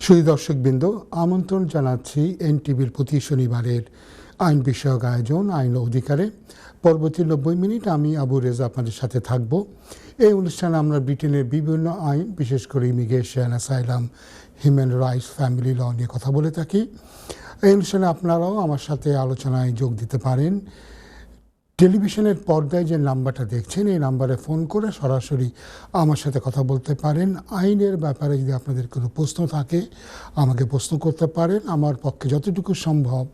সুধী দর্শকবৃন্দ, আমন্ত্রণ জানাচ্ছি এনটিভির প্রতি শনিবারের আইন বিষয়ক আয়োজন আইন অধিকারে। পরবর্তী 90 মিনিট আমি আবু রেজা আপনাদের সাথে থাকব। এই অনুষ্ঠানে আমরা ব্রিটেনের বিভিন্ন আইন, বিশেষ করে immigration, asylum, human rights, family law নিয়ে কথা বলে থাকি। এই অনুষ্ঠানে আপনারাও আমার সাথে আলোচনায় যোগ দিতে পারেন। টেলিভিশনের পর্দায় যে নাম্বারটা দেখছেন, এই নাম্বারে ফোন করে সরাসরি আমার সাথে কথা বলতে পারেন। আইনের ব্যাপারে যদি আপনাদের কোনো প্রশ্ন থাকে আমাকে প্রশ্ন করতে পারেন। আমার পক্ষে যতটুকু সম্ভব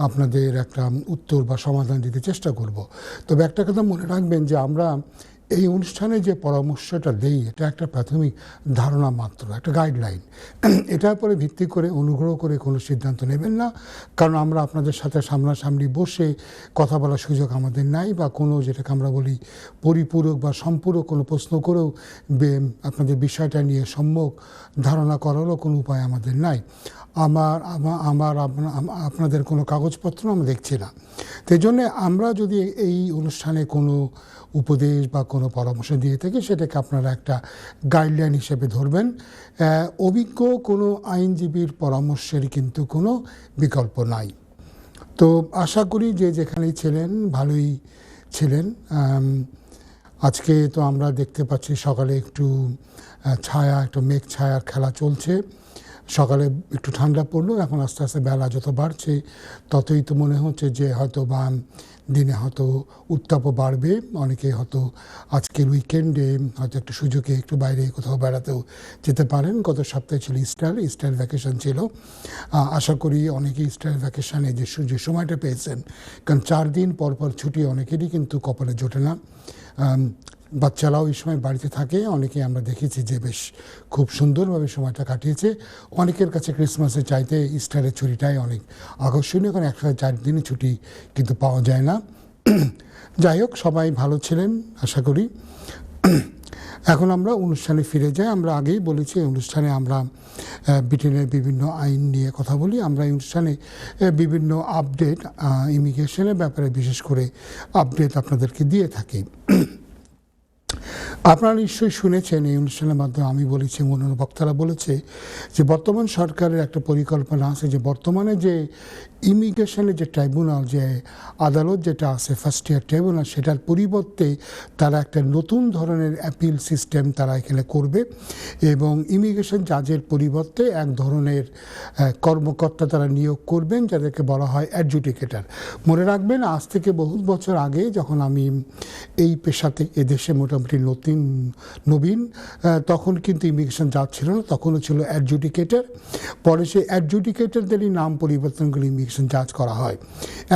আপনাদের একটা উত্তর বা সমাধান দিতে চেষ্টা করব। তবে একটা কথা মনে রাখবেন যে আমরা এই অনুষ্ঠানে যে পরামর্শটা দেই এটা একটা প্রাথমিক ধারণা মাত্র, একটা গাইডলাইন। এটার উপরে ভিত্তি করে অনুগ্রহ করে কোনো সিদ্ধান্ত নেবেন না, কারণ আমরা আপনাদের সাথে সামনাসামনি বসে কথা বলার সুযোগ আমাদের নাই, বা কোনো যেটাকে আমরা বলি পরিপূরক বা সম্পূরক কোনো প্রশ্ন করেও আপনাদের বিষয়টা নিয়ে সম্যক ধারণা করারও কোনো উপায় আমাদের নাই। আপনাদের কোনো কাগজপত্র আমরা দেখছি না। তো এই জন্যে আমরা যদি এই অনুষ্ঠানে কোনো উপদেশ বা কোনো পরামর্শ দিয়ে থাকি, সেটাকে আপনারা একটা গাইডলাইন হিসেবে ধরবেন। অভিজ্ঞ কোনো আইনজীবীর পরামর্শের কিন্তু কোনো বিকল্প নাই। তো আশা করি যে যেখানেই ছিলেন ভালোই ছিলেন। আজকে তো আমরা দেখতে পাচ্ছি সকালে একটু একটু মেঘ ছায়ার খেলা চলছে। সকালে একটু ঠান্ডা পড়লো, এখন আস্তে আস্তে বেলা যত বাড়ছে ততই তো মনে হচ্ছে যে হয়তো বা দিনে হয়তো উত্তাপও বাড়বে। অনেকে হয়তো আজকের উইকেন্ডে হয়তো একটু সুযোগে একটু বাইরে কোথাও বেড়াতেও যেতে পারেন। গত সপ্তাহে ছিল ইস্টার ভ্যাকেশন ছিল। আশা করি অনেকে ইস্টার ভ্যাকেশানে যে সময়টা পেয়েছেন, কারণ 4 দিন পর পর ছুটি অনেকেরই কিন্তু কপালে জোটে না। বাচ্চারাও এই সময় বাড়িতে থাকে। অনেকে আমরা দেখেছি যে বেশ খুব সুন্দরভাবে সময়টা কাটিয়েছে। অনেকের কাছে ক্রিসমাসের চাইতে ইস্টারের ছুটিটাই অনেক আকর্ষণীয়, কারণ একসাথে 4 দিনই ছুটি কিন্তু পাওয়া যায় না। যাই হোক, সবাই ভালো ছিলেন আশা করি। এখন আমরা অনুষ্ঠানে ফিরে যাই। আমরা আগেই বলেছি এই অনুষ্ঠানে আমরা ব্রিটেনের বিভিন্ন আইন নিয়ে কথা বলি। আমরা এই অনুষ্ঠানে বিভিন্ন আপডেট, ইমিগ্রেশনের ব্যাপারে বিশেষ করে আপডেট আপনাদেরকে দিয়ে থাকি। আপনারা নিশ্চয়ই শুনেছেন এই অনুষ্ঠানের মাধ্যমে আমি বলেছি, অন্যান্য বক্তারা বলেছে যে বর্তমান সরকারের একটা পরিকল্পনা আছে যে বর্তমানে যে ইমিগ্রেশনের যে ট্রাইব্যুনাল, যে আদালত যেটা আছে ফার্স্ট ইয়ার ট্রাইব্যুনাল, সেটার পরিবর্তে তারা একটা নতুন ধরনের অ্যাপিল সিস্টেম তারা এখানে করবে, এবং ইমিগ্রেশন জাজের পরিবর্তে এক ধরনের কর্মকর্তা তারা নিয়োগ করবেন যাদেরকে বলা হয় অ্যাডজুডিকেটর। মনে রাখবেন, আজ থেকে বহু বছর আগে যখন আমি এই পেশাতে এদেশে মোটামুটি নবীন, তখন কিন্তু ইমিগ্রেশন জাজ ছিল না, তখনও ছিল অ্যাডজুডিকেটর। পরে সেই অ্যাডজুডিকেটরদেরই নাম পরিবর্তন করে ইমিগ্রেশন জাজ করা হয়।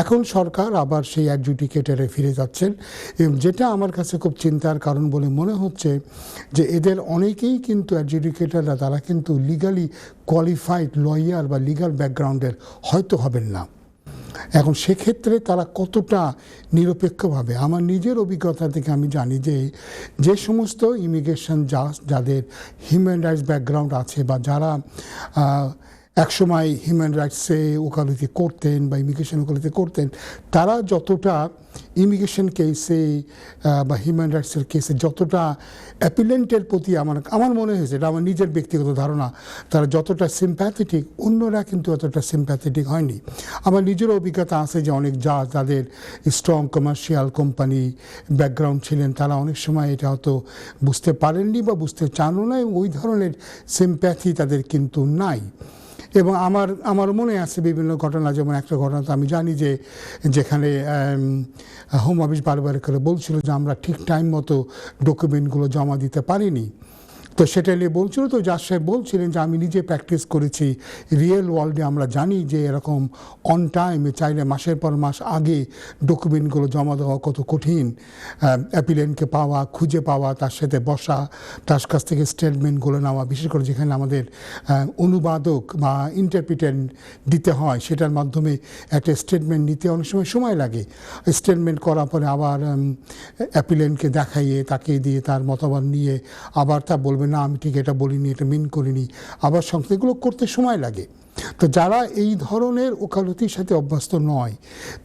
এখন সরকার আবার সেই অ্যাডজুডিকেটরে ফিরে যাচ্ছেন, এবং যেটা আমার কাছে খুব চিন্তার কারণ বলে মনে হচ্ছে যে এদের অনেকেই কিন্তু অ্যাডজুডিকেটররা তারা কিন্তু লিগালি কোয়ালিফাইড লয়ার বা লিগাল ব্যাকগ্রাউন্ডের হয়তো হবেন না। এখন সেক্ষেত্রে তারা কতটা নিরপেক্ষভাবে, আমার নিজের অভিজ্ঞতা থেকে আমি জানি যে সমস্ত ইমিগ্রেশন জাজ যাদের হিউম্যান রাইটস ব্যাকগ্রাউন্ড আছে, বা যারা একসময় হিউম্যান রাইটসে ওকালতি করতেন বা ইমিগ্রেশন ওকালতি করতেন, তারা যতটা ইমিগ্রেশন কেসে বা হিউম্যান রাইটসের কেসে যতটা অ্যাপিলেন্টের প্রতি আমার মনে হয়েছে, এটা আমার নিজের ব্যক্তিগত ধারণা, তারা যতটা সিম্প্যাথেটিক, অন্যরা কিন্তু অতটা সিম্প্যাথেটিক হয়নি। আমার নিজেরও অভিজ্ঞতা আছে যে অনেক জাজ যাদের স্ট্রং কমার্শিয়াল কোম্পানি ব্যাকগ্রাউন্ড ছিলেন, তারা অনেক সময় এটা হয়তো বুঝতে পারেননি বা বুঝতে চানও না, ওই ধরনের সিম্প্যাথি তাদের কিন্তু নাই। এবং আমার মনে আছে বিভিন্ন ঘটনা, যেমন একটা ঘটনা তো আমি জানি যে যেখানে হোম অফিস বারবার করে বলছিল যে আমরা ঠিক টাইম মতো ডকুমেন্টগুলো জমা দিতে পারিনি। তো সেটা নিয়ে বলছিল, তো জাজ সাহেব বলছিলেন যে আমি নিজে প্র্যাকটিস করেছি রিয়েল ওয়ার্ল্ডে, আমরা জানি যে এরকম অন টাইমে চাইলে মাসের পর মাস আগে ডকুমেন্টগুলো জমা দেওয়া কত কঠিন। অ্যাপিলেন্টকে পাওয়া, খুঁজে পাওয়া, তার সাথে বসা, তার কাছ থেকে স্টেটমেন্টগুলো নেওয়া, বিশেষ করে যেখানে আমাদের অনুবাদক বা ইন্টারপ্রিটেন্ট দিতে হয়, সেটার মাধ্যমে একটা স্টেটমেন্ট নিতে অনেক সময় লাগে। স্টেটমেন্ট করার পরে আবার অ্যাপিলেন্টকে দেখাইয়ে তাকে দিয়ে তার মতামত নিয়ে আবার তা বলবে না আমি ঠিক এটা বলিনি, এটা মিন করিনি, আবার এগুলো করতে সময় লাগে। তো যারা এই ধরনের ওকালতির সাথে অভ্যস্ত নয়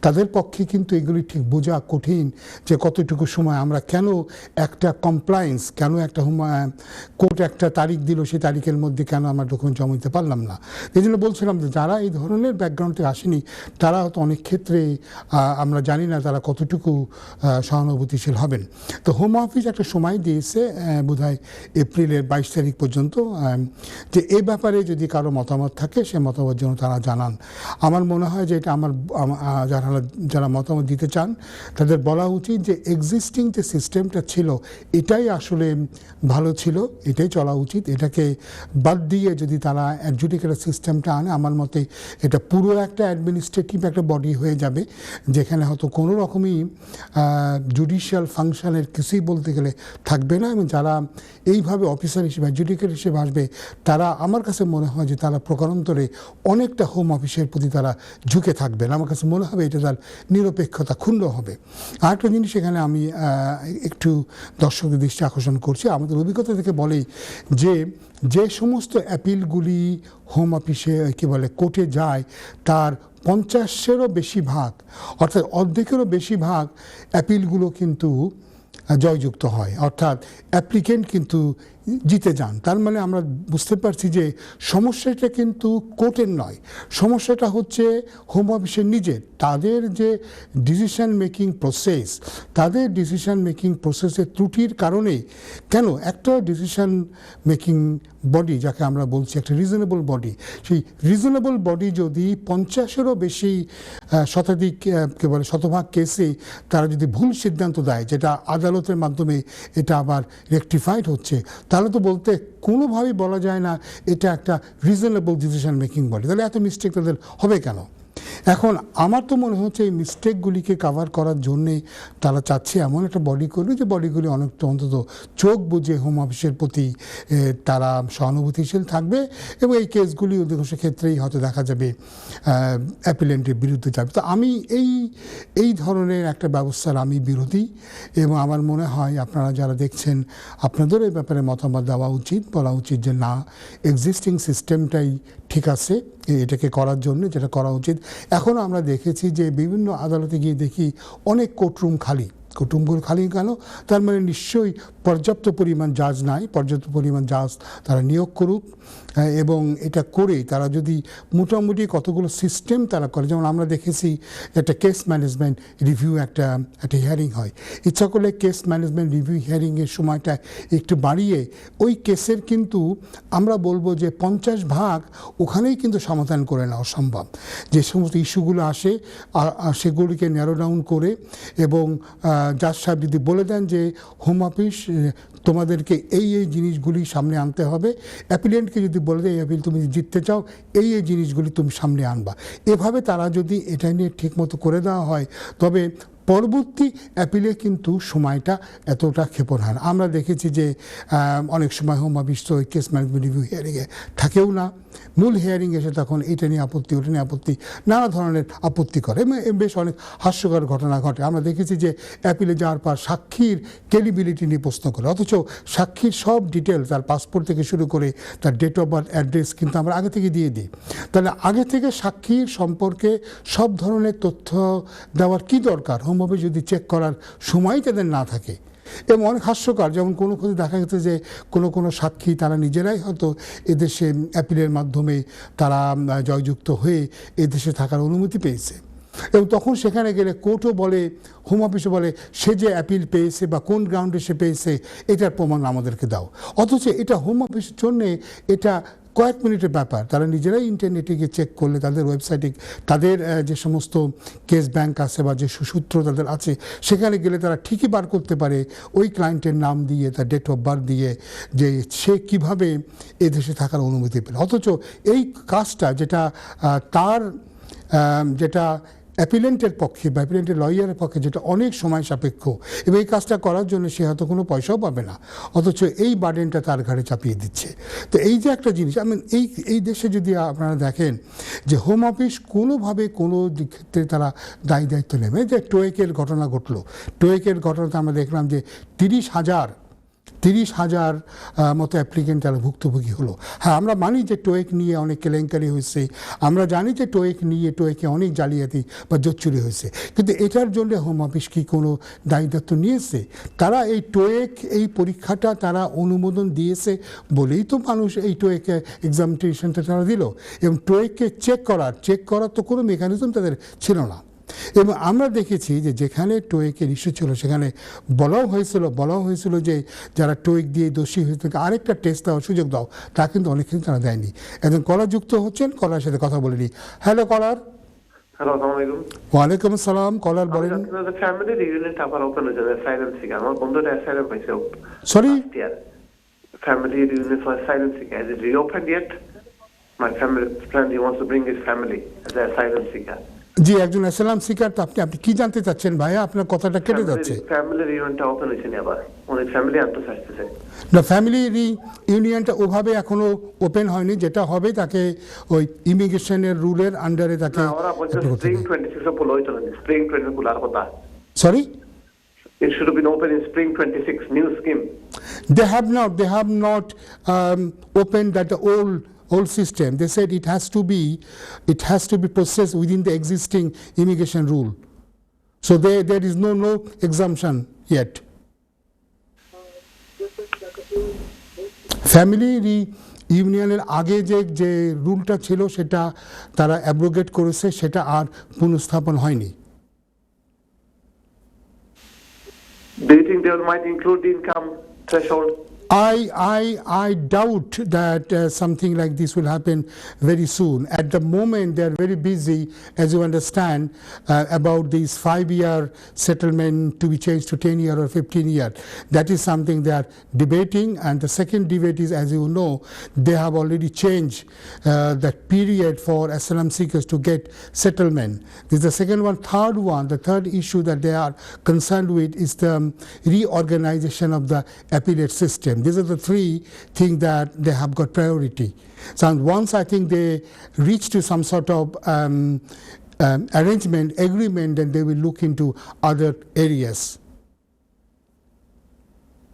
তাদের পক্ষে কিন্তু এগুলি ঠিক বোঝা কঠিন যে কতটুকু সময় আমরা কেন একটা কমপ্লায়েন্স, কেন একটা কোর্ট একটা তারিখ দিল, সেই তারিখের মধ্যে কেন আমরা ডকুমেন্ট জমা দিতে পারলাম না। এই জন্য বলছিলাম যে যারা এই ধরনের ব্যাকগ্রাউন্ড থেকে আসেনি তারা হয়তো অনেক ক্ষেত্রে আমরা জানি না তারা কতটুকু সহানুভূতিশীল হবেন। তো হোম অফিস একটা সময় দিয়েছে বোধহয় এপ্রিলের 22 তারিখ পর্যন্ত, যে এই ব্যাপারে যদি কারো মতামত থাকে সে মতামত যেন তারা জানান। আমার মনে হয় যে এটা যারা মতামত দিতে চান তাদের বলা উচিত যে এক্সিস্টিং যে সিস্টেমটা ছিল এটাই আসলে ভালো ছিল, এটাই চলা উচিত। এটাকে বাদ দিয়ে যদি তারা অ্যাডজুডিকেটর সিস্টেমটা আনে, আমার মতে এটা পুরো একটা অ্যাডমিনিস্ট্রেটিভ একটা বডি হয়ে যাবে, যেখানে হয়তো কোনো রকমই জুডিশিয়াল ফাংশনের কিছুই বলতে গেলে থাকবে না। এবং যারা এইভাবে অফিসার হিসেবে অ্যাডজুডিকেটর হিসেবে আসবে তারা, আমার কাছে মনে হয় যে তারা প্রকারান্তরে অনেকটা হোম অফিসের প্রতি তারা ঝুঁকে থাকবেন। আমার কাছে মনে হবে এটা তার নিরপেক্ষতা ক্ষুণ্ণ হবে। আরেকটা জিনিস এখানে আমি একটু দর্শকদের দৃষ্টি আকর্ষণ করছি, আমাদের অভিজ্ঞতা থেকে বলেই যে সমস্ত অ্যাপিলগুলি হোম অফিসে কি বলে কোর্টে যায় তার 50-এরও বেশি ভাগ, অর্থাৎ অর্ধেকেরও বেশি ভাগ অ্যাপিলগুলো কিন্তু জয়যুক্ত হয়, অর্থাৎ অ্যাপ্লিকেন্ট কিন্তু জিতে যান। তার মানে আমরা বুঝতে পারছি যে সমস্যাটা কিন্তু কোর্টের নয়, সমস্যাটা হচ্ছে হোম অফিসের নিজের। তাদের যে ডিসিশন মেকিং প্রসেস, তাদের ডিসিশন মেকিং প্রসেসের ত্রুটির কারণে কেন একটা ডিসিশন মেকিং বডি, যাকে আমরা বলছি একটা রিজনেবল বডি, সেই রিজনেবল বডি যদি 50-এরও বেশি শতভাগ কেসে তারা যদি ভুল সিদ্ধান্ত দেয়, যেটা আদালতের মাধ্যমে এটা আবার রেকটিফাইড হচ্ছে, তাহলে তো বলতে কোনোভাবেই বলা যায় না এটা একটা রিজনেবল ডিসিশন মেকিং বডি। তাহলে এত মিস্টেক তাদের হবে কেন? এখন আমার তো মনে হচ্ছে এই মিস্টেকগুলিকে কাভার করার জন্যে তারা চাচ্ছে এমন একটা বডি করবে যে বডিগুলি অনেকটা অন্তত চোখ বুঝে হোম অফিসের প্রতি তারা সহানুভূতিশীল থাকবে এবং এই কেসগুলি অধিকাংশ ক্ষেত্রেই হয়তো দেখা যাবে অ্যাপিলেন্টের বিরুদ্ধে যাবে। তো আমি এই ধরনের একটা ব্যবস্থার আমি বিরোধী এবং আমার মনে হয় আপনারা যারা দেখছেন আপনাদের এই ব্যাপারে মতামত দেওয়া উচিত, বলা উচিত যে না, এক্সিস্টিং সিস্টেমটাই ঠিক আছে এটাকে করার জন্য, যেটা করা উচিত। এখনও আমরা দেখেছি যে বিভিন্ন আদালতে গিয়ে দেখি অনেক কোর্টরুম খালি। কোর্টরুমগুলো খালি কেন? তার মানে নিশ্চয়ই পর্যাপ্ত পরিমাণ জাজ নাই, পর্যাপ্ত পরিমাণ জাজ তারা নিয়োগ করুক এবং এটা করে তারা যদি মোটামুটি কতগুলো সিস্টেম তারা করে, যেমন আমরা দেখেছি একটা কেস ম্যানেজমেন্ট রিভিউ একটা হিয়ারিং হয়, ইচ্ছা করলে কেস ম্যানেজমেন্ট রিভিউ হিয়ারিংয়ের সময়টা একটু বাড়িয়ে ওই কেসের কিন্তু আমরা বলবো যে 50 ভাগ ওখানেই কিন্তু সমাধান করে নেওয়া সম্ভব। যে সমস্ত ইস্যুগুলো আসে সেগুলিকে ন্যারো ডাউন করে এবং জাজ সাহেব যদি বলে দেন যে হোম অফিস তোমাদেরকে এই জিনিসগুলি সামনে আনতে হবে, অ্যাপিলেন্টকে যদি বলে দেয় অ্যাপিল তুমি জিততে চাও এই জিনিসগুলি তুমি সামনে আনবা, এভাবে তারা যদি এটা নিয়ে ঠিকমতো করে দেওয়া হয় তবে পরবর্তী অ্যাপিলে কিন্তু সময়টা এতটা ক্ষেপণ হয় না। আমরা দেখেছি যে অনেক সময় হোম অফিস তো কেস ম্যানেজমেন্ট রিভিউ হিয়ারিংয়ে থাকেও না, মূল হিয়ারিং এসে তখন এটা নিয়ে আপত্তি, ওটা নিয়ে আপত্তি, নানা ধরনের আপত্তি করে, বেশ অনেক হাস্যকর ঘটনা ঘটে। আমরা দেখেছি যে অ্যাপিলে যাওয়ার পর সাক্ষীর ক্রেডিবিলিটি নিয়ে প্রশ্ন করে, অথচ সাক্ষীর সব ডিটেল, তার পাসপোর্ট থেকে শুরু করে তার ডেট অফ বার্থ, অ্যাড্রেস কিন্তু আমরা আগে থেকে দিয়ে দিই। তাহলে আগে থেকে সাক্ষীর সম্পর্কে সব ধরনের তথ্য দেওয়ার কি দরকার হোম অফিস যদি চেক করার সময় তাদের না থাকে? এবং অনেক হাস্যকর, যেমন কোনো ক্ষেত্রে দেখা গেছে যে কোনো সাক্ষী তারা নিজেরাই হয়তো এদেশে অ্যাপিলের মাধ্যমে তারা জয়যুক্ত হয়ে এদেশে থাকার অনুমতি পেয়েছে এবং তখন সেখানে গেলে কোর্টও বলে, হোম অফিসও বলে সে যে অ্যাপিল পেয়েছে বা কোন গ্রাউন্ডে সে পেয়েছে এটার প্রমাণ আমাদেরকে দাও। অথচ এটা হোম অফিসের জন্যে এটা কয়েক মিনিটের ব্যাপার। তারা নিজেরাই ইন্টারনেটে গিয়ে চেক করলে তাদের ওয়েবসাইটে তাদের যে সমস্ত কেস ব্যাংক আছে বা যে সুসূত্র তাদের আছে সেখানে গেলে তারা ঠিকই বার করতে পারে ওই ক্লায়েন্টের নাম দিয়ে, তার ডেট অফ বার্থ দিয়ে, যে সে কীভাবে এদেশে থাকার অনুমতি পেল। অথচ এই কাজটা যেটা অ্যাপিলেন্টের পক্ষে বা অ্যাপিলেন্টের লয়ারের পক্ষে যেটা অনেক সময় সাপেক্ষ এবং এই কাজটা করার জন্য সে হয়তো কোনো পয়সাও পাবে না, অথচ এই বার্ডেনটা তার ঘাড়ে চাপিয়ে দিচ্ছে। তো এই যে একটা জিনিস, এই দেশে যদি আপনারা দেখেন যে হোম অফিস কোনোভাবে কোনো ক্ষেত্রে তারা দায়িত্ব নেবে, যে টোয়েকের ঘটনা ঘটলো, টোয়েকের ঘটনাতে আমরা দেখলাম যে 30,000 30,000 মতো অ্যাপ্লিকেন্ট তারা ভুক্তভোগী হলো। হ্যাঁ, আমরা মানি যে টোয়েক নিয়ে অনেক কেলেঙ্কারি হয়েছে, আমরা জানি যে টোয়েকে অনেক জালিয়াতি বা জোচ্চুরি হয়েছে, কিন্তু এটার জন্য হোম অফিস কি কোনো দায়িত্ব নিয়েছে? তারা এই টোয়েক এই পরীক্ষাটা তারা অনুমোদন দিয়েছে বলেই তো মানুষ এই টোয়েক এক্সামিনেশনটা তারা দিল, এবং টোয়েককে চেক করার তো কোনো মেকানিজম তাদের ছিল না। এবং আমরা দেখেছি যে যেখানে টোয়েকের ইস্যু ছিল সেখানে বলাও হয়েছিল যে যারা টোয়েক দিয়ে দোষী হয়েছে আরেকটা টেস্ট দেওয়ার সুযোগ দাও, তা কিন্তু অনেক কিছু তারা দেয়নি। একজন কলার যুক্ত হচ্ছেন, কলার সাথে কথা বলে নিই। হ্যালো কলার। হ্যালো, আসসালামু আলাইকুম। ওয়ালাইকুম আসসালাম। কলার বলেন। ফ্যামিলি রিউনিয়ন আবার ওপেন হয়েছে অ্যাসাইলাম সিকার। আমার বন্ধুটা অ্যাসাইলাম পাইছে। Sorry, family reunion for asylum seeker. Is it reopened yet? My family friend, he wants to bring his family as an asylum seeker. জি, একজন অ্যাসাইলাম সিকার। তো আপনি কি জানতে চাচ্ছেন ভাইয়া? আপনার কথাটা কেটে যাচ্ছে। ফ্যামিলি রিউনিয়নটা ওপেন হয়েছে আবার, অনেক ফ্যামিলি আনতে চাইতেছে না, ফ্যামিলি রিইউনিয়নটা ওভাবে এখনো ওপেন হয়নি। যেটা হবে তাকে ওই ইমিগ্রেশনের রুলের আন্ডারে তাকে ওরা বলছে স্প্রিং 26 এ পুলো হইতো না, স্প্রিং 20 পুলার কথা। Sorry, It should have been open in spring 26, new scheme. they have not opened that old system. They said it has to be processed within the existing immigration rule, so there is no exemption yet. Family রিইউনিয়নের আগে যে রুলটা ছিল সেটা তারা abrogate করেছে, সেটা আর পুনঃস্থাপন হয়নি। Do you think they might include the income threshold? I doubt that something like this will happen very soon. At the moment, they are very busy, as you understand, about this 5-year settlement to be changed to 10-year or 15-year. That is something they are debating. And the second debate is, as you know, they have already changed that period for asylum seekers to get settlement. This is the second one. The third issue that they are concerned with is the reorganization of the appellate system. These are the three things that they have got priority. So once I think they reach to some sort of agreement, then they will look into other areas.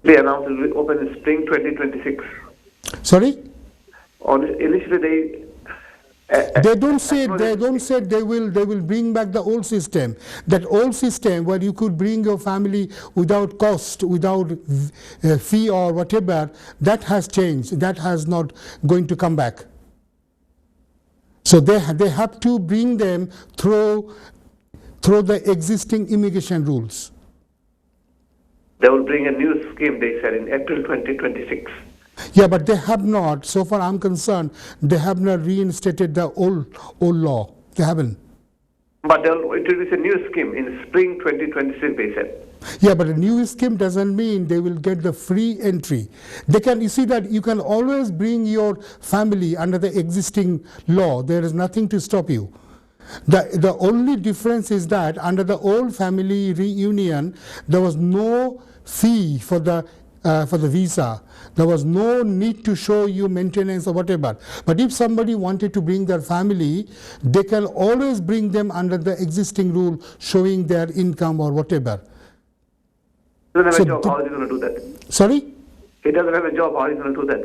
They announced it will open in spring 2026. Sorry? Initially They don't say they will bring back the old system. That old system where you could bring your family without cost, without fee or whatever, that has changed. That has not going to come back. So they have to bring them through the existing immigration rules. they will bring a new scheme, they said, in April 2026. Yeah, but they have not, so far I'm concerned, they have not reinstated the old law. They haven't. But they will introduce a new scheme in spring 2026, they said. Yeah, but a new scheme doesn't mean they will get the free entry. You see that you can always bring your family under the existing law. There is nothing to stop you. The only difference is that under the old family reunion, there was no fee for the visa. There was no need to show you maintenance or whatever. But if somebody wanted to bring their family, they can always bring them under the existing rule, showing their income or whatever. He doesn't have a job, how is he going to do that? Sorry? He doesn't have a job, how is he going to do that?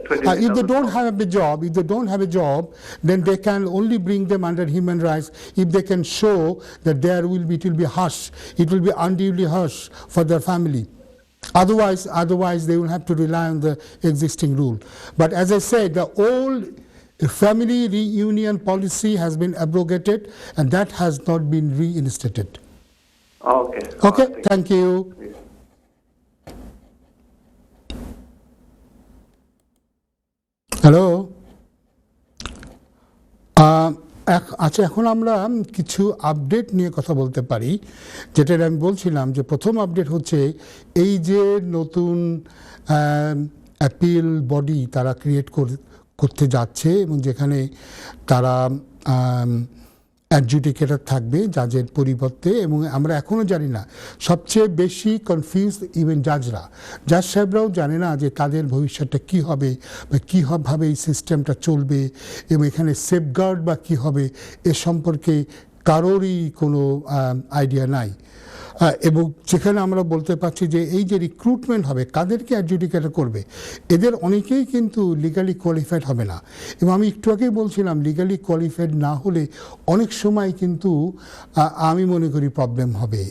If they don't have a job, then they can only bring them under human rights if they can show that it will be harsh, it will be unduly harsh for their family. Otherwise they will have to rely on the existing rule. But as I said, the old family reunion policy has been abrogated and that has not been reinstated. Okay, thank you. Hello. আচ্ছা, এখন আমরা কিছু update নিয়ে কথা বলতে পারি। যেটা আমি বলছিলাম যে প্রথম আপডেট হচ্ছে এই যে নতুন অ্যাপিল বডি তারা ক্রিয়েট করতে যাচ্ছে এবং যেখানে তারা অ্যাডজুডিকেটর থাকবে জাজের পরিবর্তে, এবং আমরা এখনও জানি না, সবচেয়ে বেশি কনফিউজ ইভেন জাজ সাহেবরাও জানে না যে তাদের ভবিষ্যৎটা কী হবে বা কীভাবে এই সিস্টেমটা চলবে এবং এখানে সেফগার্ড বা কী হবে এ সম্পর্কে কারোরই কোনো আইডিয়া নাই। এবং যেখানে আমরা বলতে পারছি যে এই যে রিক্রুটমেন্ট হবে, কাদেরকে অ্যাডজুডিকেট করবে, এদের অনেকেই কিন্তু লিগালি কোয়ালিফাইড হবে না। এবং আমি একটু আগেই বলছিলাম লিগালি কোয়ালিফাইড না হলে অনেক সময় কিন্তু আমি মনে করি প্রবলেম হবে।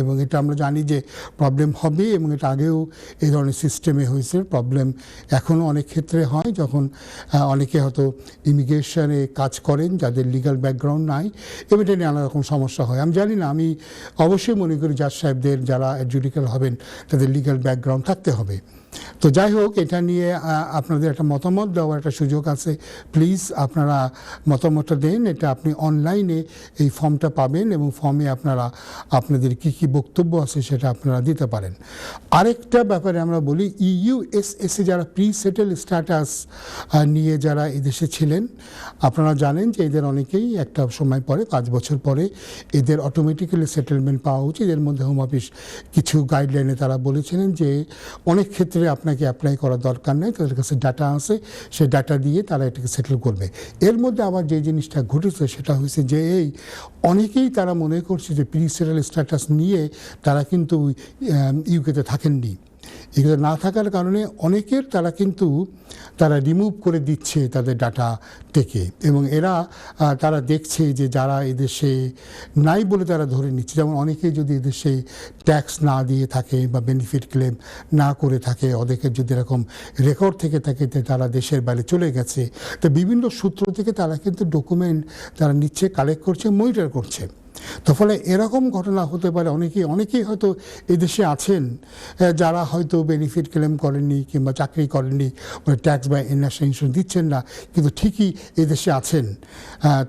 এবং এটা আমরা জানি যে প্রবলেম হবে, এবং এটা আগেও এই ধরনের সিস্টেমে হয়েছে। প্রবলেম এখনও অনেক ক্ষেত্রে হয় যখন অনেকে হয়তো ইমিগ্রেশনে কাজ করেন যাদের লিগাল ব্যাকগ্রাউন্ড নাই, এবং এটা নিয়ে নানা রকম সমস্যা হয়। আমি জানি না, আমি অবশ্যই মনে করি জাজ সাহেবদের যারা অ্যাডজুডিকেট হবেন তাদের লিগ্যাল ব্যাকগ্রাউন্ড থাকতে হবে। তো যাই হোক, এটা নিয়ে আপনাদের একটা মতামত দেওয়ার একটা সুযোগ আছে। প্লিজ আপনারা মতামতটা দেন। এটা আপনি অনলাইনে এই ফর্মটা পাবেন, এবং ফর্মে আপনারা আপনাদের কী কী বক্তব্য আছে সেটা আপনারা দিতে পারেন। আরেকটা ব্যাপারে আমরা বলি, ইউএসএসে যারা প্রি সেটেল স্ট্যাটাস নিয়ে যারা এদেশে ছিলেন, আপনারা জানেন যে এদের অনেকেই একটা সময় পরে 5 বছর পরে এদের অটোমেটিক্যালি সেটেলমেন্ট পাওয়া উচিত। এর মধ্যে হোম অফিস কিছু গাইডলাইনে তারা বলেছিলেন যে অনেক ক্ষেত্রে আপনাকে অ্যাপ্লাই করার দরকার নেই, তাদের কাছে ডাটা আছে, সেই ডাটা দিয়ে তারা এটাকে সেটেল করবে। এর মধ্যে আবার যে জিনিসটা ঘটেছে সেটা হয়েছে যে অনেকেই তারা মনে করছে যে প্রি সেটেল স্ট্যাটাস নিয়ে তারা কিন্তু ইউকেতে থাকেননি। এগুলো না থাকার কারণে অনেকের তারা রিমুভ করে দিচ্ছে তাদের ডাটা থেকে, এবং তারা দেখছে যে যারা এদেশে নাই বলে তারা ধরে নিচ্ছে। যেমন অনেকেই যদি এদেশে ট্যাক্স না দিয়ে থাকে বা বেনিফিট ক্লেম না করে থাকে, অনেকের যদি এরকম রেকর্ড থেকে থাকে যে তারা দেশের বাইরে চলে গেছে, তো বিভিন্ন সূত্র থেকে তারা কিন্তু ডকুমেন্ট তারা নিচ্ছে, কালেক্ট করছে, মনিটর করছে। তো ফলে এরকম ঘটনা হতে পারে। অনেকেই হয়তো এদেশে আছেন যারা হয়তো বেনিফিট ক্লেম করেননি কিংবা চাকরি করেননি, ট্যাক্স বা ন্যাশনাল ইন্স্যুরেন্স দিচ্ছেন না, কিন্তু ঠিকই এদেশে আছেন।